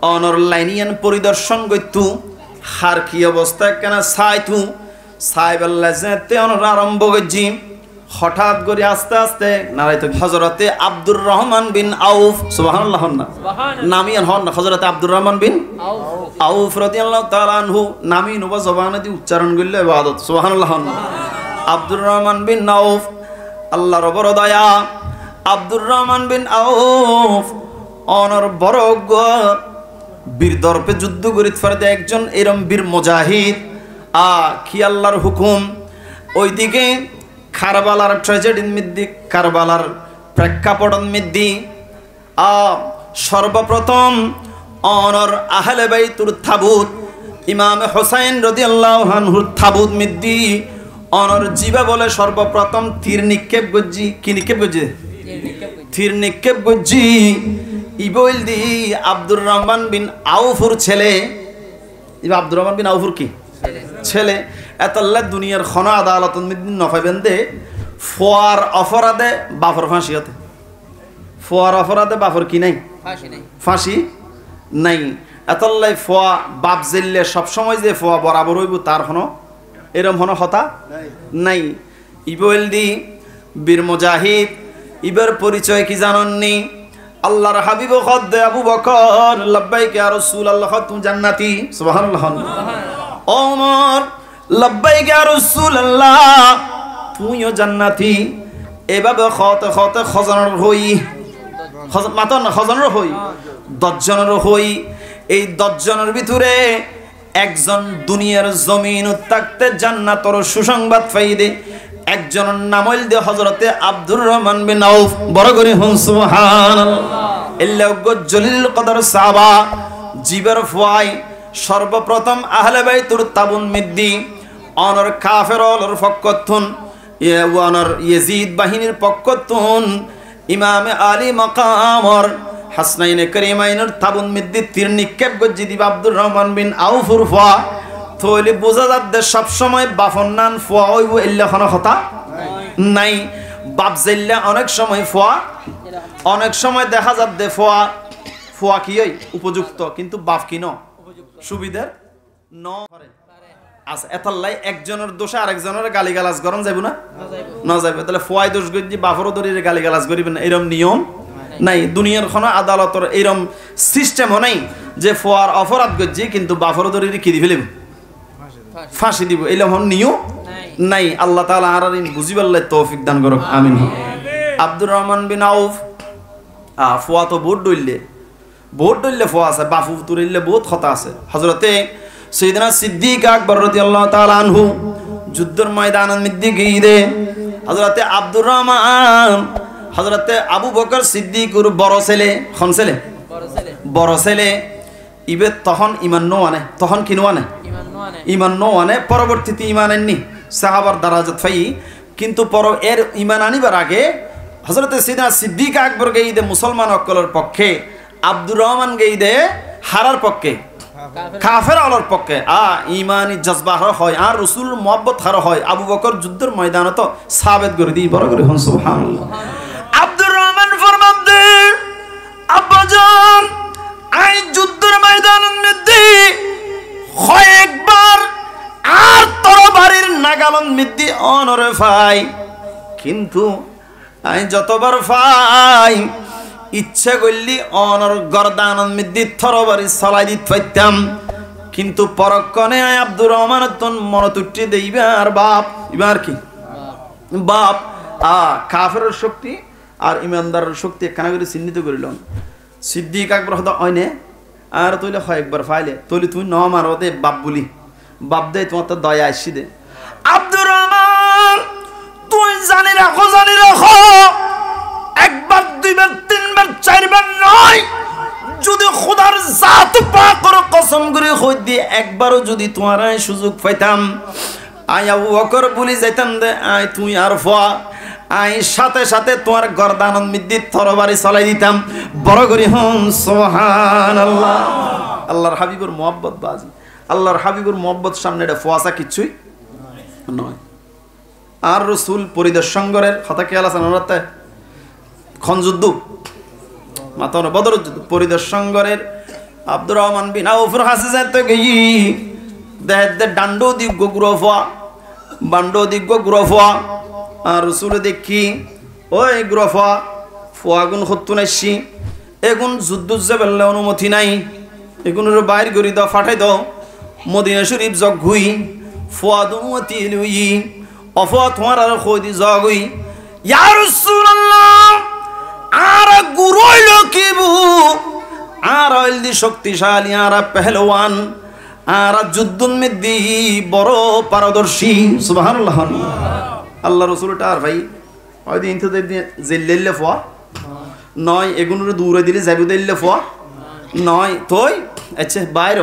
অনর লাইনিয়ান পরিদর্শন করতু হার কি অবস্থা কেন চাইতু সাহেবাল্লাহ যেতে আরম্ভ করছি হঠাৎ করে আস্তে আস্তে নারাই তো হযরতে আব্দুর রহমান বিন আউফ সুবহানাল্লাহ না নামিয়ান হন হযরতে আব্দুর রহমান বিন আউফ রাদিয়াল্লাহু তাআলা আনহু নামি নবা জবানে দি উচ্চারণ করলে ইবাদত সুবহানাল্লাহ আব্দুর রহমান বিন আউফ আল্লাহর বড় দয়া আব্দুর রহমান বিন আউফ অনর বড় বীর দর্পে যুদ্ধ করিতে পারে একজন এরম বীর মুজাহিদ কি আল্লাহর হুকুম ওইদিকে কারবালার ট্র্যাজেডির মধ্যে কারবালার প্রেক্ষাপটন মধ্যে সর্বপ্রথম অনর আহলে বাইতুর তাবুত ইমাম হুসাইন রাদিয়াল্লাহু আনহুর তাবুত মধ্যে অনর জিবা বলে সর্বপ্রথম তীর নিক্ষেপ গজ্জি কি নিক্ষেপ গজ্জি তীর নিক্ষেপ গজ্জি ইবইল দি আব্দুর রহমান বিন আউফুর ছেলে আব্দুর রহমান বিন আউফুর কি ছেলে এতল্লা দুনিয়ার খন আদালত নফাইবেন দে ফোয়ার অপরাধে বাফর ফাঁসি হতে ফোয়ার অপরাধে বাফর কি নাই ফাঁসি নাই এতল্লাই ফোয়া বাপ জেললে সবসময় যে ফোয়া বরাবর হইব তার হন এরম হন হতা নাই ইবইল দি বীর মুজাহিদ ইবার পরিচয় কি জানননি আল্লাহর হাবিব খদ্দে আবু বকর লাব্বাইক ইয়া রাসূলুল্লাহ তুমি জান্নাতি সুবহানাল্লাহ ওমর লাব্বাইক ইয়া রাসূলুল্লাহ তুমিও জান্নাতি এভাবে খতে খতে খজানার হই মাতন খজানার হই 10 জনের হই এই 10 জনের ভিতরে একজন দুনিয়ার জমিন থাকতে জান্নাতের সুসংবাদ পাইদে একজনের নাম হইল হযরতে আব্দুর রহমান বিন আউফ বড় করে হুম সুবহানাল্লাহ ইল্লাহু জলিল কদর সাহাবা জিবর ফুয়াই সর্বপ্রথম আহলে বাইতুর তাবুন মিদ্দি অনর কাফেরর পক্ষতুন অনর ইয়াজিদ বাহিনীর পক্ষতুন ইমামে আলী মাকামর হাসনাইনে করিমাইনের তাবুন মিদ্দি তীর নিক্ষেপ গজ্জি দিব আব্দুর রহমান বিন আউফুর ফুয়া থইলে বোঝা যাচ্ছে সব সময় বাফন নান ফুয়া হইব ইল্লা কোনো কথা নাই বাপ জেল্লা অনেক সময় ফুয়া অনেক সময় দেখা যাচ্ছে ফুয়া ফুয়া কি উপযুক্ত কিন্তু বাপ কি ন সুবিধার ন আচ্ছা এতলাই একজনের দোষে আরেকজনের গালিগালাজ গরম যাইব না না যাইব তাহলে ফুয়াই দোষ গজ্জি বাফরও ধরে গালিগালাজ করিবেন এরম নিয়ম নাই দুনিয়ার কোনো আদালতের এরম সিস্টেমও নাই যে ফুয়ার অপরাধ গজ্জি কিন্তু বাফরও ধরে কি দি ফেলিব ফাঁসি দিব এরকম নিয়ম নাই আল্লাহ তাআলা আর বুঝিবাল্লাহ তৌফিক দান করুক আমিন আব্দুর রহমান বিন আউফ ফুয়া তো বহুত ডইলে ফুয়া আছে বাফু তুরিলে বহুত কথা আছে হযরতে সাইয়েদনা সিদ্দিক আকবর রাদিয়াল্লাহু তাআলা আনহু যুদ্ধের ময়দানের মধ্যে গিয়ে হযরতে আব্দুর রহমান হযরতে আবু বকর সিদ্দিকুর বড় ছেলে কোন ছেলে বড় ছেলে ইবে তখন ঈমান নো আনে তখন কি নো আনে ঈমান নো আনে পরবর্তীতে ঈমান আননি সাহাবার দারাজাত পাই কিন্তু পর এর ঈমান আনিবার আগে হযরতে সাইয়েদনা সিদ্দিক আকবর গইদে মুসলমান অকলের পক্ষে আব্দুর রহমান গইদে হারার পক্ষে কাফের আলোর পক্ষে ঈমানি জজবা হয় আর রাসূল মুহাব্বত হার হয় আবু বকর যুদ্ধের ময়দানে তো সাবিত করে দি বড় করে হুন সুবহানাল্লাহ আব্দুর রহমান ফরমানদের আব্বাজান আই যুদ্ধের ময়দানের মধ্যে কয়েকবার আর তরবারির নাগালন মধ্যে অনরে ফাই কিন্তু আই যতবার ফাই ইচ্ছা করলি অনর গর্দানন মধ্যে তরবারি চলাই দিতে পাইতাম কিন্তু পরক্ষণে আব্দুর রহমান তন মনতুটি দেইবে আর বাপ এবার কি বাপ কাফেরের শক্তি আর ইমানদারের শক্তি একখানা করে চিহ্নিত করিল সিদ্দিক আকবর হদা অইনে আর তৈলে হয় একবার ফাইলে তৈলে তুমি ন মারতে বাপ বলি বাপ দে তোমার তো দয়া আসি দে আব্দুর রহমান তুই জানি রাখো একবার দুইবার তিনবার চারবার নয় যদি খোদার জাত পাকের কসম করে কই দি একবারও যদি তোমার সুযোগ পাইতাম আই আবু বকর বলি যাইতাম দে আই তুই আর ফুয়া আই সাথে সাথে তোমার গর্দানন মিদ্দি তরবারি চলাই দিতাম বড় করি হুম সুবহানাল্লাহ আল্লাহর হাবিবের মুহাব্বত বাজি আল্লাহর হাবিবের মুহাব্বত সামনে এটা ফুয়াসা কিছুই নয় আর রাসূল পরিদর্শন করেন কথা খেয়াল আছে না খন যুদ্ধ মাতানো বদর যুদ্ধ পরিদর্শন করেন আব্দুর রহমান বিন আউফর হাসে যাইতে গই দেহ ডান্ডো দি গোগুরো ফুয়া বান্ড দিগ্গ গুরফা আর রসুলে দেখি ওই গুরফা ফুয়াগুন হত্যু নাইছি এগুন যুদ্ধ যাবেলে অনুমতি নাই এগুনের বাইর করি দাও ফাটাই দাও মদিনা শরীফ জগ ঘুই ফুয়াদ অনুমতি লুই অফুয়া তোমার আর খোদি জগ হই ইয়া রাসূলুল্লাহ আর গুরইল কিবু আর হইলদি শক্তিশালী আর পেহলওয়ান আর যুদ্ধন মিদ্দি বড় পারদর্শী সুবহানাল্লাহ আল্লাহ রসুলটা আর ভাই ওই দিন তো জেল্লে ফুয়া নয় এগুলোর দূরে দিলে যাবি দিল্লে ফুয়া নয় তোই আচ্ছা বাইর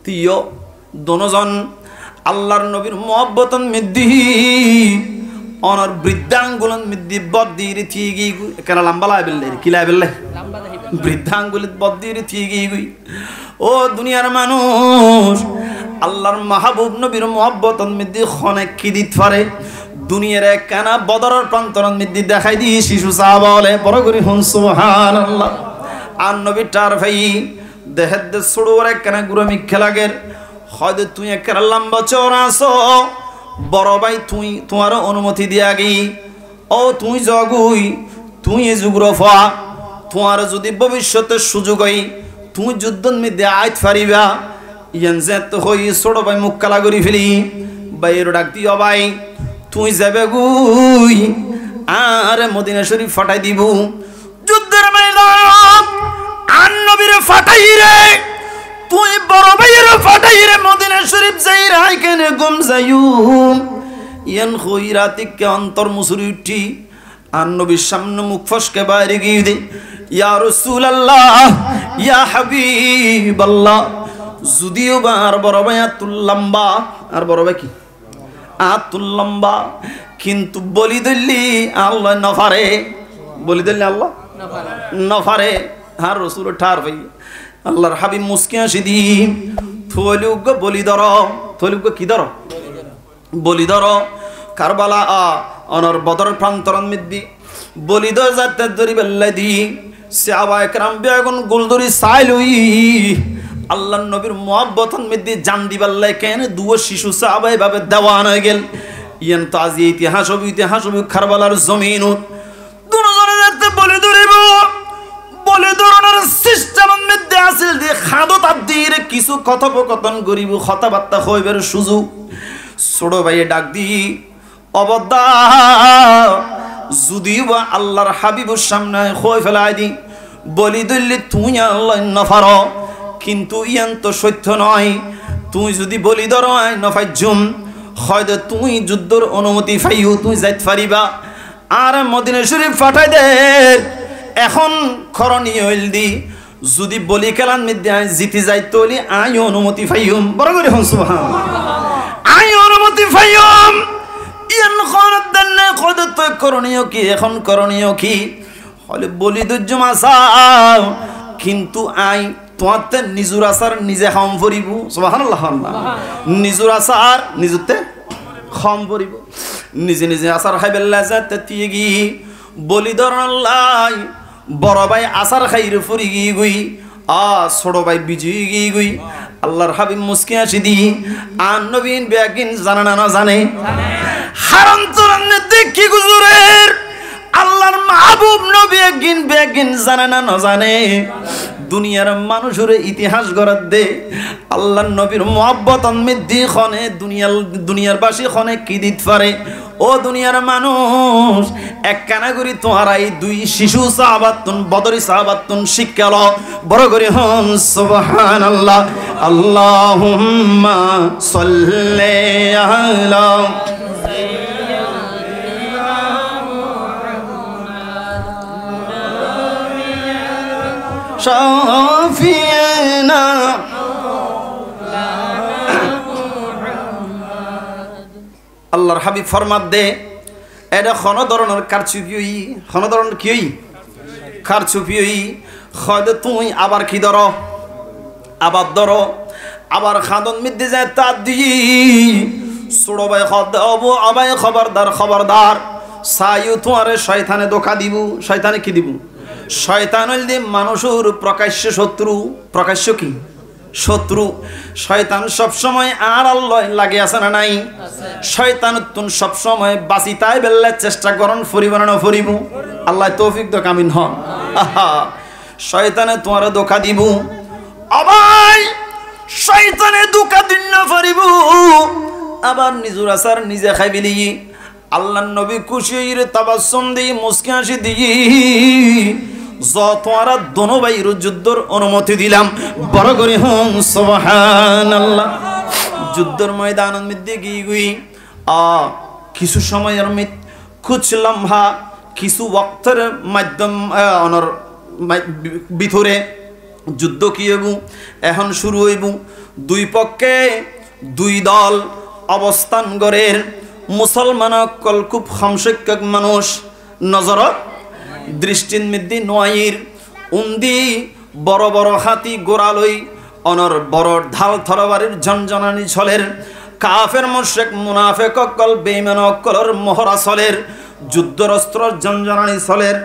তুইও দোনোজন আল্লাহর নবীর মহব্বতন মিদ্দি অনর বৃদ্ধাঙ্গুলন মিদ্দি বদ্দিরে থিগি কেন লম্বা লাই বেললে কি লাই বেললে বৃদ্ধাঙ্গুলিত বদ্দিরে থিগি ও দুনিয়ার মানুষ আল্লাহর মাহবুব নবীর মহব্বতন মিদ্দি খনে কি দিত পারে দুনিয়ার কানা বদরের প্রান্তরন মিদ্দি দেখাই দি শিশু সাহাবা বলে বড় করি হুন সুবহানাল্লাহ আর নবী টার ভাই দেহের দে সুড়োর কানা গুরু মিখ্যা লাগের হয়তো তুই একটা লম্বা চওড়া আছো বড় ভাই তুই তোমার অনুমতি দিয়া গি ও তুই জগুই তুই যুগ্রফা তোমার যদি ভবিষ্যতে সুযোগ হই তুই যুদ্ধন মধ্যে আইত পারিবা ইয়ান যে তো হই ছোট ভাই মুখ কালা করি ফেলি বাইর ডাক দিও ভাই তুই যাবে গুই আর মদিনা শরীফ ফাটাই দিব যুদ্ধের ময়দান আর নবীর ফাটাই রে তুই বড় ভাইয়ের ফাটাই রে মদিনা শরীফ যাই রাই কেনে গুম যাইউ ইয়ান খইরাতিকে অন্তর মুসুরি উঠি আর নবীর সামনে মুখ ফসকে বাইরে গিয়ে দে ইয়া রাসূলুল্লাহ ইয়া হাবিবাল্লাহ যদিও বা আর বড় ভাই আতুল লম্বা আর বড় ভাই কি আতুল লম্বা কিন্তু বলি দিল্লি আল্লাহ নফারে বলি দিল্লি আল্লাহ নফারে আর রসুল ঠার ভাই আল্লাহর হাবিব মুস্কি হাসি দি থলিউগ বলি ধর থলিউগ কি ধর বলি ধর কারবালা অনর বদর প্রান্তরন মিদ্দি বলি ধর যাতে ধরি বেল্লাই দি সাহাবা একরাম বেগুন গুলদরি সাইলুই আল্লাহর নবীর মুহাব্বতন মিদ্দি জান দিবাল্লাই কেন দুও শিশু সাহাবা এভাবে দেওয়ান হয়ে গেল ইয়ান তো আজ ইতিহাস হবে কারবালার জমিন দুজনে যাতে বলি ধরিব বলে ধরনের সিস্টেমের মধ্যে আসিল দিয়ে খাদত আদির কিছু কথোপকথন করিব কথাবার্তা হইবার সুযোগ ছোট ভাইয়ে ডাক দি অবদা যদিও বা আল্লাহর হাবিবুর সামনে হয়ে ফেলাই দি বলি দিল্লি তুই আল্লাহ নফার কিন্তু ইয়ান তো সত্য নয় তুই যদি বলি ধর নফাইজুম হয়তো তুই যুদ্ধর অনুমতি পাইও তুই যাইতে পারিবা আর মদিনা শরীফ ফাটাই দে এখন করণীয় হইল দি যদি বলি খেলান মধ্যে আই জিতে যাই তলি আই অনুমতি পাইম বড় করে হন সুবহানাল্লাহ আই অনুমতি পাইম ইয়ান খরত দেন কত তো করণীয় কি এখন করণীয় কি হলে বলি দুজমা সাও কিন্তু আই তোমাতে নিজুর আসার নিজে খাম ভরিব সুবহানাল্লাহ নিজুর আসার নিজতে খাম ভরিব নিজে নিজে আসার খাইবেলা যাতে তিগি বলি ধরলাই বড় ভাই আসার খাইরে ফুরি গিয়ে গুই ছোট ভাই বিজয়ী গিয়ে গুই আল্লাহর হাবিব মুস্কি হাসি দি আর নবীন বেগিন জানে না জানে হারাম তোরান দেখি গুজুরের আল্লাহর মাহবুব নবী একদিন বেগিন জানে না জানে দুনিয়ার মানুষের ইতিহাস গড়াত দে আল্লাহর নবীর মুহাব্বতন মিদ্দি খনে দুনিয়ার বাসী খনে কি দিত পারে ও দুনিয়ার মানুষ এক কানাগুরি তোহারাই দুই শিশু সাহাবাতুন বদরি সাহাবাতুন শিক্ষাল বড় করে হন সুবহানাল্লাহ আল্লাহুম্মা সাল্লি আলা শাফিনা আল্লাহর হাবিব ফরমাত দে এটা কোন ধরনের কারচুপি কোন ধরনের কি কারচুপি খদ তুই আবার কি ধরো আবার ধরো আবার খাদন মিদ্দি যায় তা দি ছোড়ো ভাই খদ অবু আবাই খবরদার সাইউ তোমারে শয়তানে ধোঁকা দিব শয়তানে কি দিব শয়তান হইল দি মানুষের প্রকাশ্য শত্রু প্রকাশ্য কি শত্রু শয়তান সব সময় আর আল্লাহ লাগে আছে না নাই শয়তান তুন সব সময় বাঁচিতাই বেল্লে চেষ্টা করন ফরিবানো না ফরিবু আল্লাহ তৌফিক দাও আমিন হন আহা শয়তানে তোমার ধোঁকা দিব আবার শয়তানে ধোঁকা দিন না ফরিবু আবার নিজুর আসার নিজে খাইবিলি আল্লাহর নবী খুশি হইরে তাবাসসুম দি মুস্কি হাসি দিই যতরা দোনো ভাইয়ের যুদ্ধের অনুমতি দিলাম বড় করে হুম সুবহানাল্লাহ যুদ্ধের ময়দানের মধ্যে গিয়ে কিছু সময়ের কুছ লম্হা কিছু ওয়াক্তের মাধ্যম অনর ভিতরে যুদ্ধ কি হইব এখন শুরু হইব দুই পক্ষে দুই দল অবস্থান গড়ের মুসলমান কল খুব সংখ্যক মানুষ নজর দৃষ্টির মধ্যে নয়াইর উন্দি বড় বড় হাতি গোড়ালই অনর বড় ঢাল তরবারির ঝনঝনানি ছলের কাফের মুশরিক মুনাফিক কল বেঈমান কলর মোহরা ছলের যুদ্ধরস্ত্র ঝনঝনানি ছলের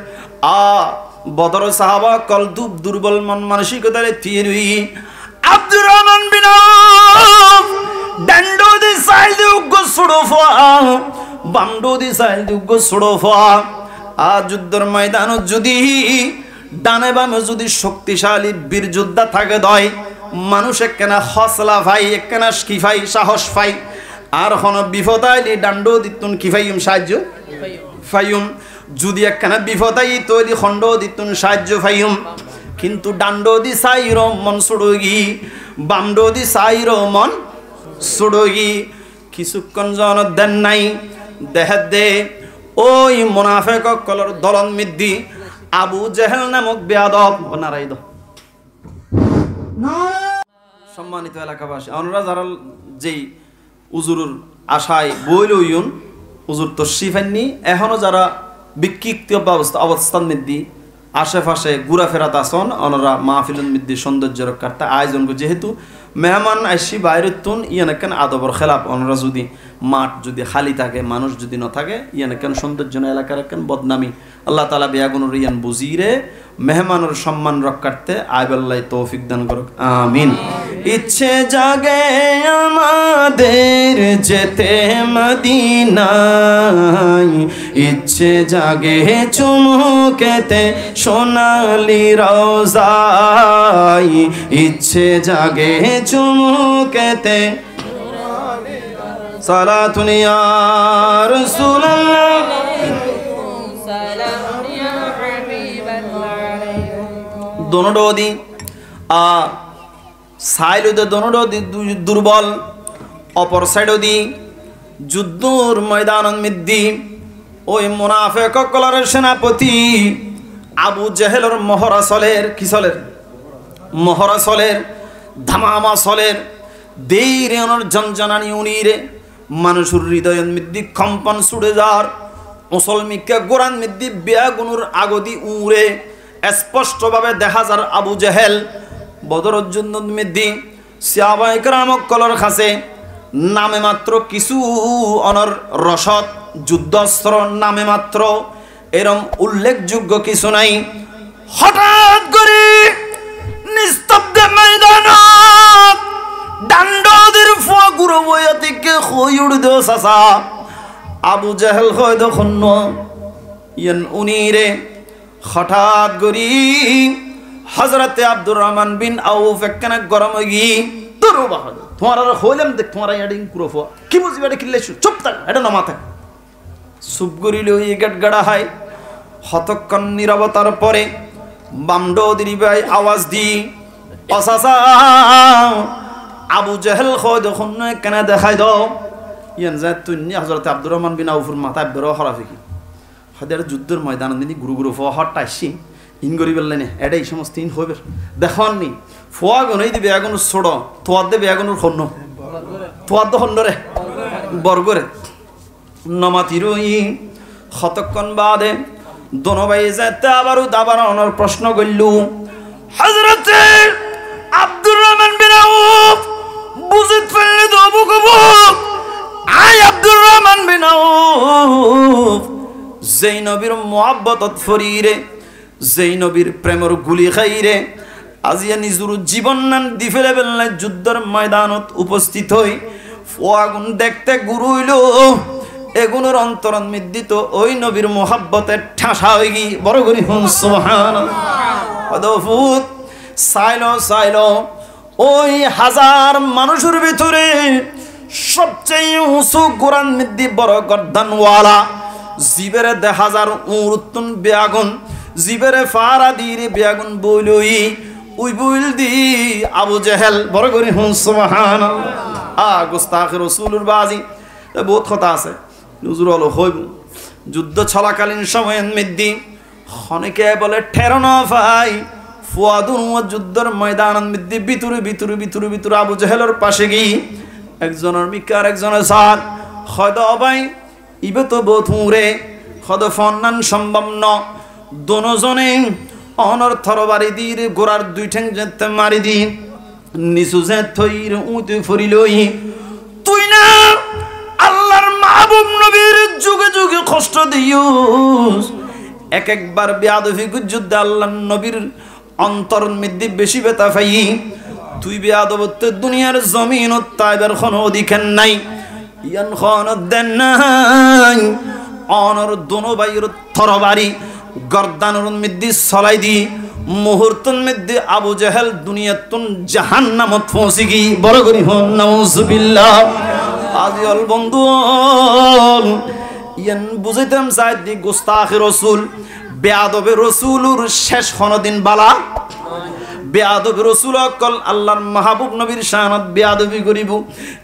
বদর সাহাবা কল দুর্বল মন মানসিকতারে তিরুই আব্দুর রহমান বিন আওফ ডান্ডো দি সাইদ উগ্গ সুড়ফা বান্ডো দি সাইদ উগ্গ সুড়ফা যুদ্ধের ময়দান যদি ডানে বামে যদি শক্তিশালী বীর যোদ্ধা থাকে দয় মানুষ একখানা হসলা ভাই একখানা কি ভাই সাহস পাই আর হন বিপদ আইলি ডান্ডো দিতুন কি ভাইম সাহায্য ফাইম যদি একখানা বিপদ আই তৈরি খণ্ড দিতুন সাহায্য ফাইম কিন্তু ডান্ডো দি সাইর মন সুড়গি বামডো দি সাইর মন সুড়গি কিছুক্ষণ জন দেন নাই দেহ দে ওই মুনাফিক কলর দলন মিদ্দি আবু জেহেল নামক বেয়াদব নারাই দ সম্মানিত এলাকাবাসী আমরা যারা যেই উজুরুর আশায় বইল ইউন উজুর তো শিফাননি এখনো যারা বিক্ষিপ্ত অবস্থান মিদ্দি আশেপাশে ঘুরাফেরাত আসন ওনারা মাহফিলুন মিদ্দি সৌন্দর্য রক্ষার্থে আয়োজন করে যেহেতু মেহমান আইসি বাইরের তুন ইয়ান কেন আদবর খেলাপ ওনারা যদি মাঠ যদি খালি থাকে মানুষ যদি না থাকে ইয়ান কেন সৌন্দর্য এলাকার কেন বদনামি আল্লাহ তাআলা বেয়াগুনুর ইয়ান বুঝিরে মেহমানের সম্মান রক্ষার্থে আইবাল্লাহ তৌফিক দান করুক আমিন ইচ্ছে জাগে আমাদের যেতে মদিনায় ইচ্ছে জাগে চুমুকেতে সোনালি রওজায় ইচ্ছে জাগে চুমুকেতে সালাতুন ইয়া রাসূলুল্লাহ সালাতুন ইয়া হাবিবাল্লাহ দোনো দি সাইলুদে দোনো দি দুর্বল অপর সাইড দি যুদ্ধর ময়দান মিদ্দি ওই মুনাফিক কলরের সেনাপতি আবু জেহেলের মহড়া চলের কি চলের মহড়া চলের ধামামা চলের দেইরে ওনার জনজনানি উনিরে মানুষের হৃদয় মিদ্দি কম্পন ছুড়ে যার মুসলমিকে গোরান মিদ্দি বেয়াগুনুর আগদি উড়ে স্পষ্টভাবে দেখা যার আবু জেহেল বদরের জন্য মিদ্দি সাহাবায়ে কেরাম কলর খাসে নামে মাত্র কিছু অনর রসদ যুদ্ধাস্ত্র নামে মাত্র এরম উল্লেখযোগ্য কিছু নাই হঠাৎ করে নিস্তব্ধ ময়দানত ডান্ডোদের ফুয়াগুরো বয়া থেকে হই উড়ে দেও সাসা আবু জেহেল হয় তখন ইয়ান উনিরে হঠাৎ করি হযরতে আব্দুর রহমান বিন আউফ একখানা গরম গি তোর বাহাদুর তোমার আর হইলাম দেখ তোমার ইয়াডিং পুরো ফুয়া কি বুঝবি এটা কিল্লে চুপ থাক এটা না মাথা চুপ করিলে ওই গেট গাড়া হয় হতক্ষণ নীরবতার পরে বামডো দিরিবাই আওয়াজ দি অসাসা আবু জেহেল হয় দেখুন কেন দেখাই দাও ইয়ান যায় তুই হযরতে আব্দুর রহমান বিন আউফের মাথায় বেরো হরাফি কি হদের যুদ্ধের ময়দান দিনই গুরু গুরু ফুয়া হটটা আসছি ইন করি বললেন এটা এই সমস্ত ইন হইবে দেখননি ফুয়া গনই দিবে এখন ছোড় তোয়ার দেবে এখন খন্ন তোয়ার তো খন্ডরে বর্গরে নমাতিরই হতক্ষণ বাদে দোনো ভাই যেতে আবারও দাবার অনর প্রশ্ন করলু হযরতে আব্দুর রহমান বিন আউফ বুঝিত ফেললে তো বুকবুক আই আব্দুর রহমান বিন আউফ যেই নবীর মুহাব্বতত ফরিরে যেই নবীর প্রেমর গুলি খাইরে আজিয়া নিজুর জীবন নান দি ফেলে বেলনায় যুদ্ধের ময়দানত উপস্থিত হই আগুন দেখতে গুরু হইল এগুলোর অন্তরণ মিদ্দিত ওই নবীর মোহাব্বতের ঠাসা হয়ে গি বড় করি হুন সুবহানাল্লাহ সাইল ওই হাজার মানুষের ভিতরে সবচেয়ে উঁচু কোরআন মিদ্দি বড় গর্দানওয়ালা জিবেরে 10,000 উরতুন বেয়াগুন জিবেরে ফারা দিরে বেয়াগুন বইলই উই বইল দি আবু জেহেল বড় করি হুন সুবহানাল্লাহ গুস্তাখ রাসূলুর বাজি বহুত কথা আছে হুজুর হলো হইব যুদ্ধ চলাকালীন সময়ে মিদ্দি অনেকে বলে ঠেরনা ভাই ফুয়াদুন যুদ্ধের ময়দান মিদ্দি ভিতরে আবু জেহেলের পাশে গিয়ে একজনের মিকার একজনের সার হয়তো ভাই ইবে তো বহুত হুঁরে হয়তো ফন্নান সম্ভব ন দোনোজনে অনর থরবারি দিয়ে গোড়ার 2 ঠ্যাং যেতে মারি দি নিচু যে থইর উঁতে ফুরিলই তুই না আল্লাহর মাহবুব নবীর যুগে যুগে কষ্ট দিউস একবার বেয়াদবি যুদ্ধে আল্লাহর নবীর অন্তর মধ্যে বেশি ব্যথা পাই তুই বেয়াদবত্বের দুনিয়ার জমিন তাইবার কোনো অধিকার নাই ইয়ান খন দেন নাই অনর দোনো বাইর থরবারি গর্দানের মধ্যে ছলাই দি মুহূর্তের মধ্যে আবু জেহেল দুনিয়াতুন জাহান্নামত পৌঁছে গি বড় করি হন নাউজুবিল্লাহ আজিল বন্ধু ইয়ান বুঝাইতাম সাইদি গুস্তাখ রাসূল বেয়াদবে রাসূলুর শেষ কোনদিন বালা বেয়াদব রাসূল অকল আল্লাহর মাহবুব নবীর শানত বেয়াদবি করিব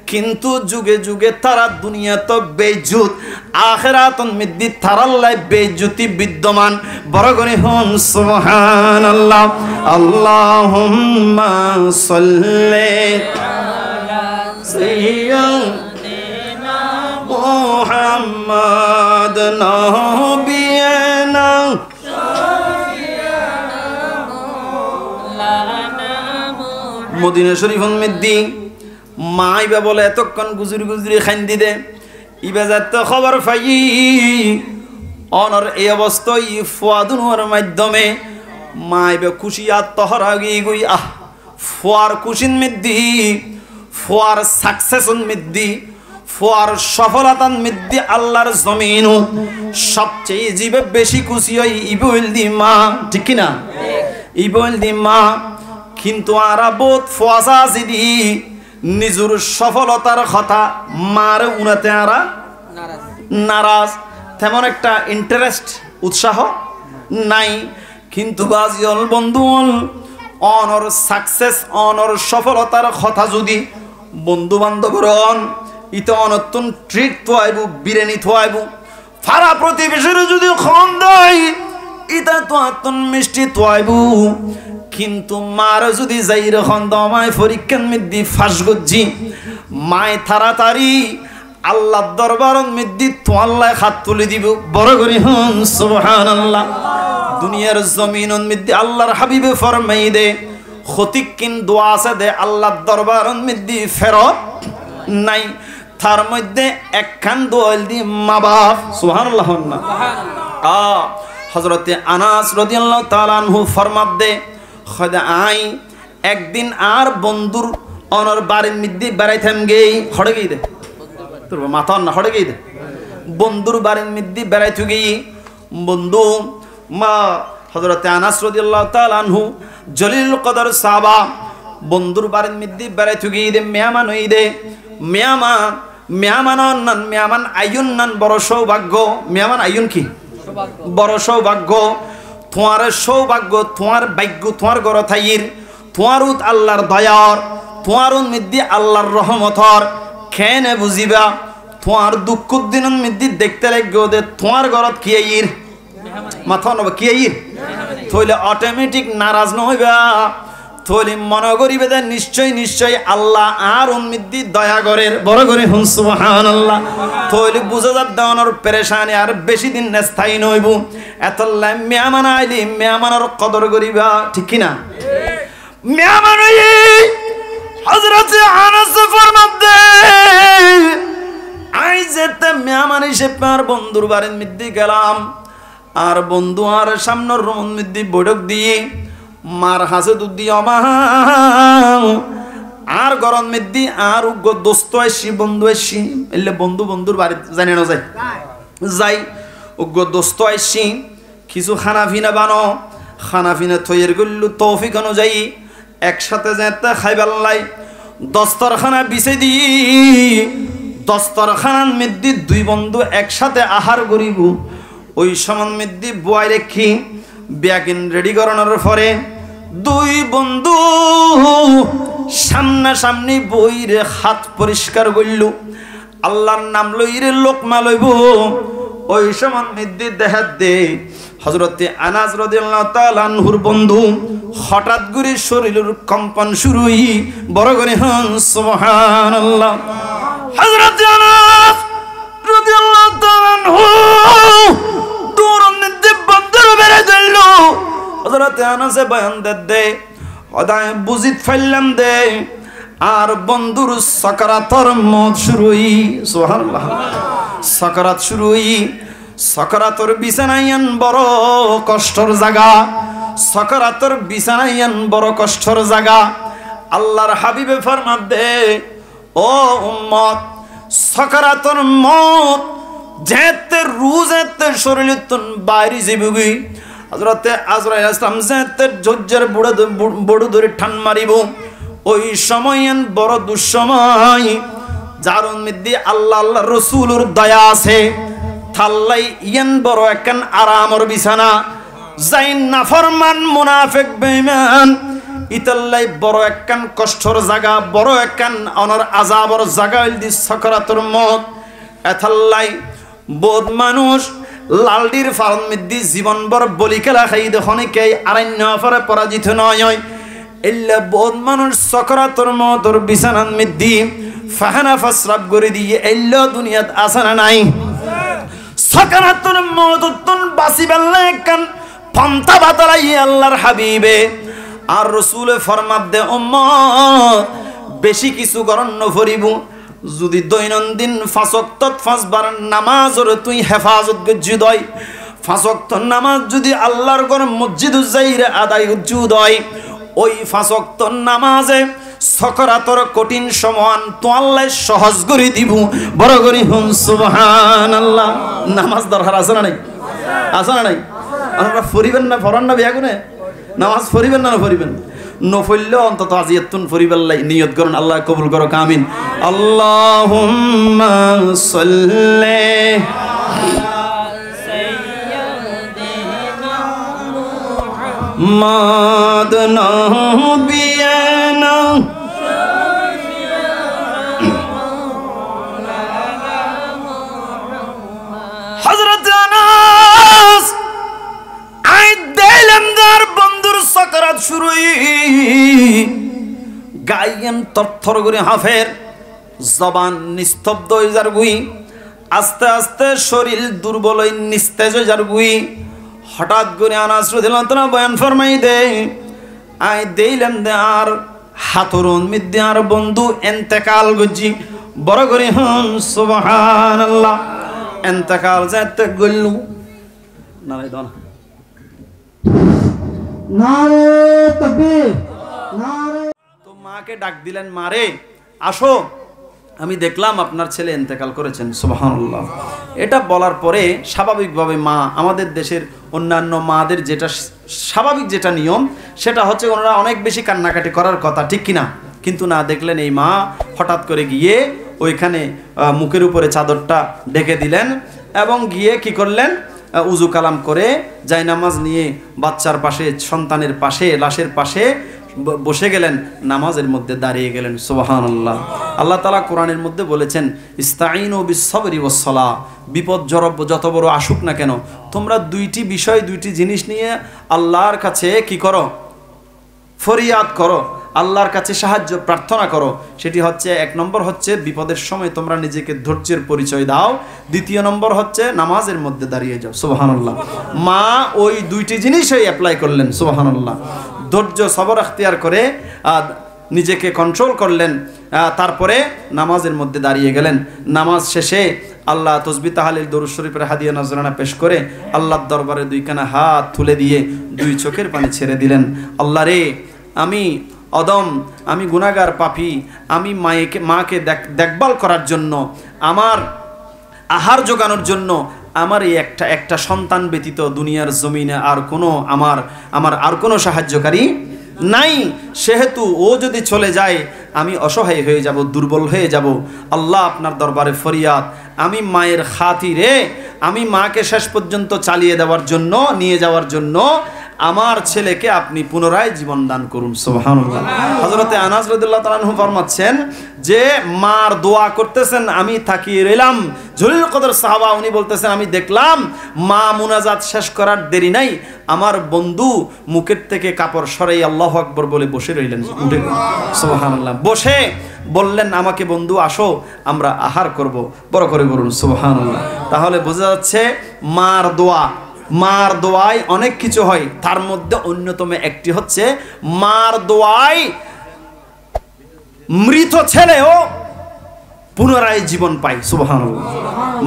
কিন্তু যুগে যুগে তারা দুনিয়া তো বেইজ্জত আখিরাতন মিদ্দি তারাল্লাই বেইজ্জতি বিদ্যমান বড় করে হন সুবহানাল্লাহ আল্লাহুম্মা সাল্লি আলা সাইয়্যিদিনা মুহাম্মাদ নবিয়ানা মদিনা শরীফুল মিদ্দি মাইবা বলে এতক্ষণ গুজরি খান্দি দে ইবা যাতে খবর পাই অনর এই অবস্থায় ফুয়াদুনোর মাধ্যমে মাইবা খুশি আত্মহরা গই ফুয়ার খুশিন মিদ্দি ফুয়ার সাকসেসন মিদ্দি ফুয়ার সফলতান মিদ্দি আল্লাহর জমিন সবচেয়ে জীবে বেশি খুশি হয় ইবুল দি মা ঠিক কিনা ইবুল দি মা কিন্তু আরা বহুত ফোয়াসা যদি নিজের সফলতার কথা মার উনাতে আরা নারাজ তেমন একটা ইন্টারেস্ট উৎসাহ নাই কিন্তু বাজিল বন্ধু অনর সাকসেস অনর সফলতার কথা যদি বন্ধু বান্ধবর ইতে অনতুন ট্রিট থোয়াইব বিরিয়ানি থোয়াইব ফারা প্রতিবেশীর যদি খন দেয় ইতা তো আতন মিষ্টি থোয়াইব কিন্তু মার যদি যাই রখন দমায় পরীক্ষার মধ্যে ফাঁস গজ্জি মায় তাড়াতাড়ি আল্লাহর দরবারত মধ্যে তোয়াল্লায় হাত তুলে দিব বড় করে হন সুবহানাল্লাহ দুনিয়ার জমিনের মধ্যে আল্লাহর হাবিবে ফরমাই দে খতিকিন দোয়া আছে দে আল্লাহর দরবারত মধ্যে ফেরত নাই তার মধ্যে একখান দোয়াল দি মা বাপ সুবহানাল্লাহ না হযরতে আনাস রাদিয়াল্লাহু তাআলা আনহু ফরমাত দে খোদা আই একদিন আর বন্ধুর অনর বাড়ির মধ্যে বেড়াইতাম গেই হড়ে গেই দে তোর মাথা না হড়ে গেই দে বন্ধুর বাড়ির মধ্যে বেড়াইতে গেই বন্ধু মা হযরতে আনাস রাদিয়াল্লাহু তাআলা আনহু জলিলুল কদর সাহাবা বন্ধুর বাড়ির মধ্যে বেড়াইতে গেই দে মেহমান হই দে মেহমান আইয়ুন নান বড় সৌভাগ্য মেহমান আইয়ুন কি বড় সৌভাগ্য তোমার সৌভাগ্য তোমার ভাগ্য তোমার ঘর থাইর তোমার উত আল্লাহর দয়ার তোমার মধ্যে আল্লাহর রহমতর খেনে বুঝিবা তোমার দুঃখ দিনের মধ্যে দেখতে লাগবে দে তোমার ঘরত কি আইর মাথা নব কি আইর থইলে অটোমেটিক নারাজ নহইবা থইলে মনে করিবে যে নিশ্চয় আল্লাহ আর মধ্যে দয়া করের বড় করে হুন সুবহানাল্লাহ থইলে বুঝা যাত দাওয়ানোর পেরেশানি আর বেশি দিন স্থায়ী নইব এতল্লা মেহমান আইলি মেহমানের কদর করিবা ঠিক কিনা মেহমান হযরত আনাস ফরমাত দে আই যেতে মেহমান হিসেবে আর বন্ধুর বাড়ির মধ্যে গেলাম আর বন্ধু আর সামনের রুমের মধ্যে বৈঠক দিয়ে মার হাসে দুধ দিয়ে অমা আর গরম মেদি আর উগ্র দোস্ত আসছি বন্ধু আসছি এলে বন্ধু বন্ধুর বাড়ি জানি না যাই যাই উগ্র দোস্ত আসছি কিছু খানা ফিনা বানো খানা ফিনা থইয়ের গল্লু তৌফিক অনুযায়ী একসাথে যেতে খাইবাল্লাই দস্তরখানা বিছে দি দস্তরখানার মধ্যে দুই বন্ধু একসাথে আহার করিব ওই সমান মধ্যে বয় রেখি ব্যাগিন রেডি করানোর পরে দুই বন্ধু সামনাসামনি বইরে হাত পরিষ্কার করল আল্লাহর নাম লইরে লোকমা লইব ওই সমান মধ্যে দেখাত দে হযরতে আনাস রাদিয়াল্লাহু তাআলা আনহুর বন্ধু হঠাৎ করে শরীরের কম্পন শুরু হই বড় করে হন সুবহানাল্লাহ হযরতে আনাস রাদিয়াল্লাহু তাআলা আনহু দূরের মধ্যে বন্ধুর বেড়ে দিল হযরতে আনাসে বয়ান দে ওদায় বুঝিত ফেললাম দে আর বন্ধুর সাকারাতর মত শুরু হই সুবহানাল্লাহ সাকারাত শুরু হই সাকারাতর বিছানায়ন বড় কষ্টর জায়গা সাকারাতর বিছানায়ন বড় কষ্টর জায়গা আল্লাহর হাবিবে ফরমান দে ও উম্মত সাকারাতর মত যেতে রুজেতে শরীরতন বাইরে যাবি হযরতে আজরাইল ইসলাম যেতে জজ্জের বড় ধরে ঠান মারিব ওই সময়ন বড় দুঃসময় যার মধ্যে আল্লাহ আল্লাহ রাসূলের দয়া আছে থাল্লাই ইয়ান বড় একখান আরামর বিছানা যাই নাফরমান মুনাফিক বেঈমান ইতাল্লাই বড় একখান কষ্টর জায়গা বড় একখান অনর আযাবর জায়গা দি সাকারাতুর মত এথাল্লাই বোধ মানুষ লালডির ফার্ম মধ্যে জীবনভর বলি খেলা খাই দেখনিকে আরণ্য ফরে পরাজিত নয় ইল্লা বোধ মানুষ সাকারাতুর মতর বিছানার মধ্যে ফাহানা ফাসরাব করে দিয়ে ইল্লা দুনিয়াত আসানা নাই সাকারাতুর মতন বাসিবাল্লা একখান পন্থা বাতালাই আল্লাহর হাবিবে আর রাসূলে ফরমাত দে উম্মত বেশি কিছু গরণ্য ফরিব যদি দৈনন্দিন 5 ওয়াক্ত 5 বার নামাজের তুই হেফাজত গজ্জুদয় 5 ওয়াক্ত নামাজ যদি আল্লাহর ঘর মসজিদুজ যাইরে আদায় গজ্জুদয় ওই 5 ওয়াক্ত নামাজে সাকারাতর কঠিন সমান তো আল্লাহ সহজ করে দিব বড় করে হুম সুবহানাল্লাহ নামাজ দরকার আছে না নাই আছে না নাই আমরা ফরিবেন না ফরান না বিয়াগুনে নামাজ ফরিবেন না ফরিবেন নফল অন্তত আজিয়াতুন ফরিবাল্লাহ নিয়ত করুন আল্লাহ কবুল করো আমিন আল্লাহুম্মা সাল্লি মুহাম্মদ নবিয়ানা হযরত আনাস আই দিলাম দার বন্ধুর সাকারাত শুরু গায়েন তরথর করে হাফের জবান নিস্তব্ধ হয়ে যার গুই আস্তে আস্তে শরীর দুর্বল হয়ে নিস্তেজ হয়ে যার গুই হঠাৎ করে আনাস রাদিয়াল্লাহু তাআলা বয়ান ফরমাই দে আই দিলাম দার হাতরুন মিদ্যে আর বন্ধু ইন্তেকাল গজি বড় করে হন সুবহানাল্লাহ ইন্তেকাল যেতে গল্লু নারে দাও নারে তাকবীর নারে তো মাকে ডাক দিলেন মারে আসো আমি দেখলাম আপনার ছেলে ইন্তেকাল করেছেন সুবহানাল্লাহ এটা বলার পরে স্বাভাবিকভাবে মা আমাদের দেশের অন্যান্য মাদের যেটা স্বাভাবিক যেটা নিয়ম সেটা হচ্ছে ওনারা অনেক বেশি কান্নাকাটি করার কথা ঠিক কিনা কিন্তু না দেখলেন এই মা হঠাৎ করে গিয়ে ওইখানে মুখের উপরে চাদরটা ঢেকে দিলেন এবং গিয়ে কি করলেন উজু কালাম করে জায়নামাজ নিয়ে বাচ্চার পাশে সন্তানের পাশে লাশের পাশে বসে গেলেন নামাজের মধ্যে দাঁড়িয়ে গেলেন সুবহানাল্লাহ আল্লাহ তাআলা কোরআনের মধ্যে বলেছেন ইস্তাঈনু বিস-সাবরি ওয়াস-সালাহ বিপদ যত বড় আসুক না কেন তোমরা দুইটি বিষয় দুইটি জিনিস নিয়ে আল্লাহর কাছে কি করো ফরিয়াদ করো আল্লাহর কাছে সাহায্য প্রার্থনা করো সেটি হচ্ছে এক নম্বর হচ্ছে বিপদের সময় তোমরা নিজেকে ধৈর্যের পরিচয় দাও দ্বিতীয় নম্বর হচ্ছে নামাজের মধ্যে দাঁড়িয়ে যাও সুবহানাল্লাহ মা ওই দুইটি জিনিসই অ্যাপ্লাই করলেন সুবহানাল্লাহ ধৈর্য সবর এখতিয়ার করে নিজেকে কন্ট্রোল করলেন, তারপরে নামাজের মধ্যে দাঁড়িয়ে গেলেন। নামাজ শেষে আল্লাহ তসবিহ তাহলিল দরুদ শরীফের হাদিয়া নজরানা পেশ করে আল্লাহর দরবারে দুইখানা হাত তুলে দিয়ে দুই চোখের পানি ছেড়ে দিলেন। আল্লাহ রে, আমি অদম, আমি গুনাহগার পাপী, আমি মাকে দেখভাল করার জন্য, আমার আহার জোগানোর জন্য আমার এই একটা সন্তান ব্যতীত দুনিয়ার জমিনে আর কোনো আমার আর কোনো সাহায্যকারী নাই। সেহেতু ও যদি চলে যায় আমি অসহায় হয়ে যাব, দুর্বল হয়ে যাব। আল্লাহ আপনার দরবারে ফরিয়াদ, আমি মায়ের খাতিরে, আমি মাকে শেষ পর্যন্ত চালিয়ে দেওয়ার জন্য, নিয়ে যাওয়ার জন্য আমার ছেলেকে আপনি পুনরায় জীবন দান করুন। সুবহানাল্লাহ। হযরত আনাস রাদিয়াল্লাহু তাআলা আনহু ফরমাচ্ছেন যে মার দোয়া করতেছেন, আমি তাকিয়ে রইলাম। জলিল কদর সাহাবা উনি বলতেছেন, আমি দেখলাম মা মুনাজাত শেষ করার দেরি নাই, আমার বন্ধু মুখের থেকে কাপড় সরাই আল্লাহু আকবার বলে বসে রইলেন। সুবহানাল্লাহ। বসে বললেন, আমাকে বন্ধু আসো আমরা আহার করব। বড় করে বলুন সুবহানাল্লাহ। তাহলে বোঝা যাচ্ছে মার দোয়ায় অনেক কিছু হয়, তার মধ্যে অন্যতম একটি হচ্ছে মার দোয়ায় মৃত ছেলেও পুনরায় জীবন পায়। সুবহানাল্লাহ।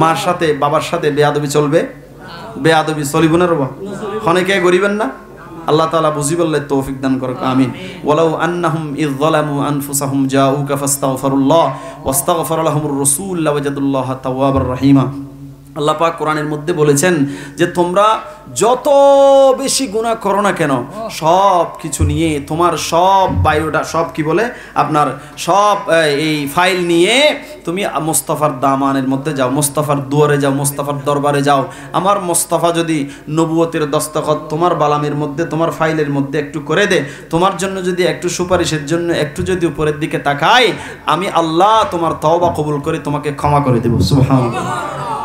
মার সাথে বাবার সাথে বেয়াদবি চলবে? বেয়াদবি চলিব না রবা? অনেকে গরিবেন না? আল্লাহ তাআলা বুঝি বললে তৌফিক দান করুক, আমিন। ওয়ালাউ আন্নাহুম ইয যালামু আনফুসাহুম জাউকা ফাস্তাগফিরুল্লাহ ওয়াস্তাগফারা লাহুমুর রাসূল লাওয়াজাদুল্লাহ তাওয়াবার রহিমা। আল্লাহ পাক কোরআনের মধ্যে বলেছেন যে তোমরা যত বেশি গুনাহ করো না কেন, সব কিছু নিয়ে তোমার সব বায়োডা, সব কি বলে আপনার সব এই ফাইল নিয়ে তুমি মুস্তাফার দামানের মধ্যে যাও, মুস্তাফার দুয়ারে যাও, মুস্তাফার দরবারে যাও। আমার মুস্তাফা যদি নবুয়তের দস্তখত তোমার বালামের মধ্যে, তোমার ফাইলের মধ্যে একটু করে দে, তোমার জন্য যদি একটু সুপারিশের জন্য একটু যদি উপরের দিকে তাকাই, আমি আল্লাহ তোমার তওবা কবুল করে তোমাকে ক্ষমা করে দেব। সুবহানাল্লাহ।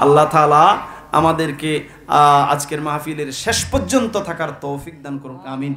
আল্লাহ তাআলা আমাদেরকে আজকের মাহফিলের শেষ পর্যন্ত থাকার তৌফিক দান করুন, আমিন।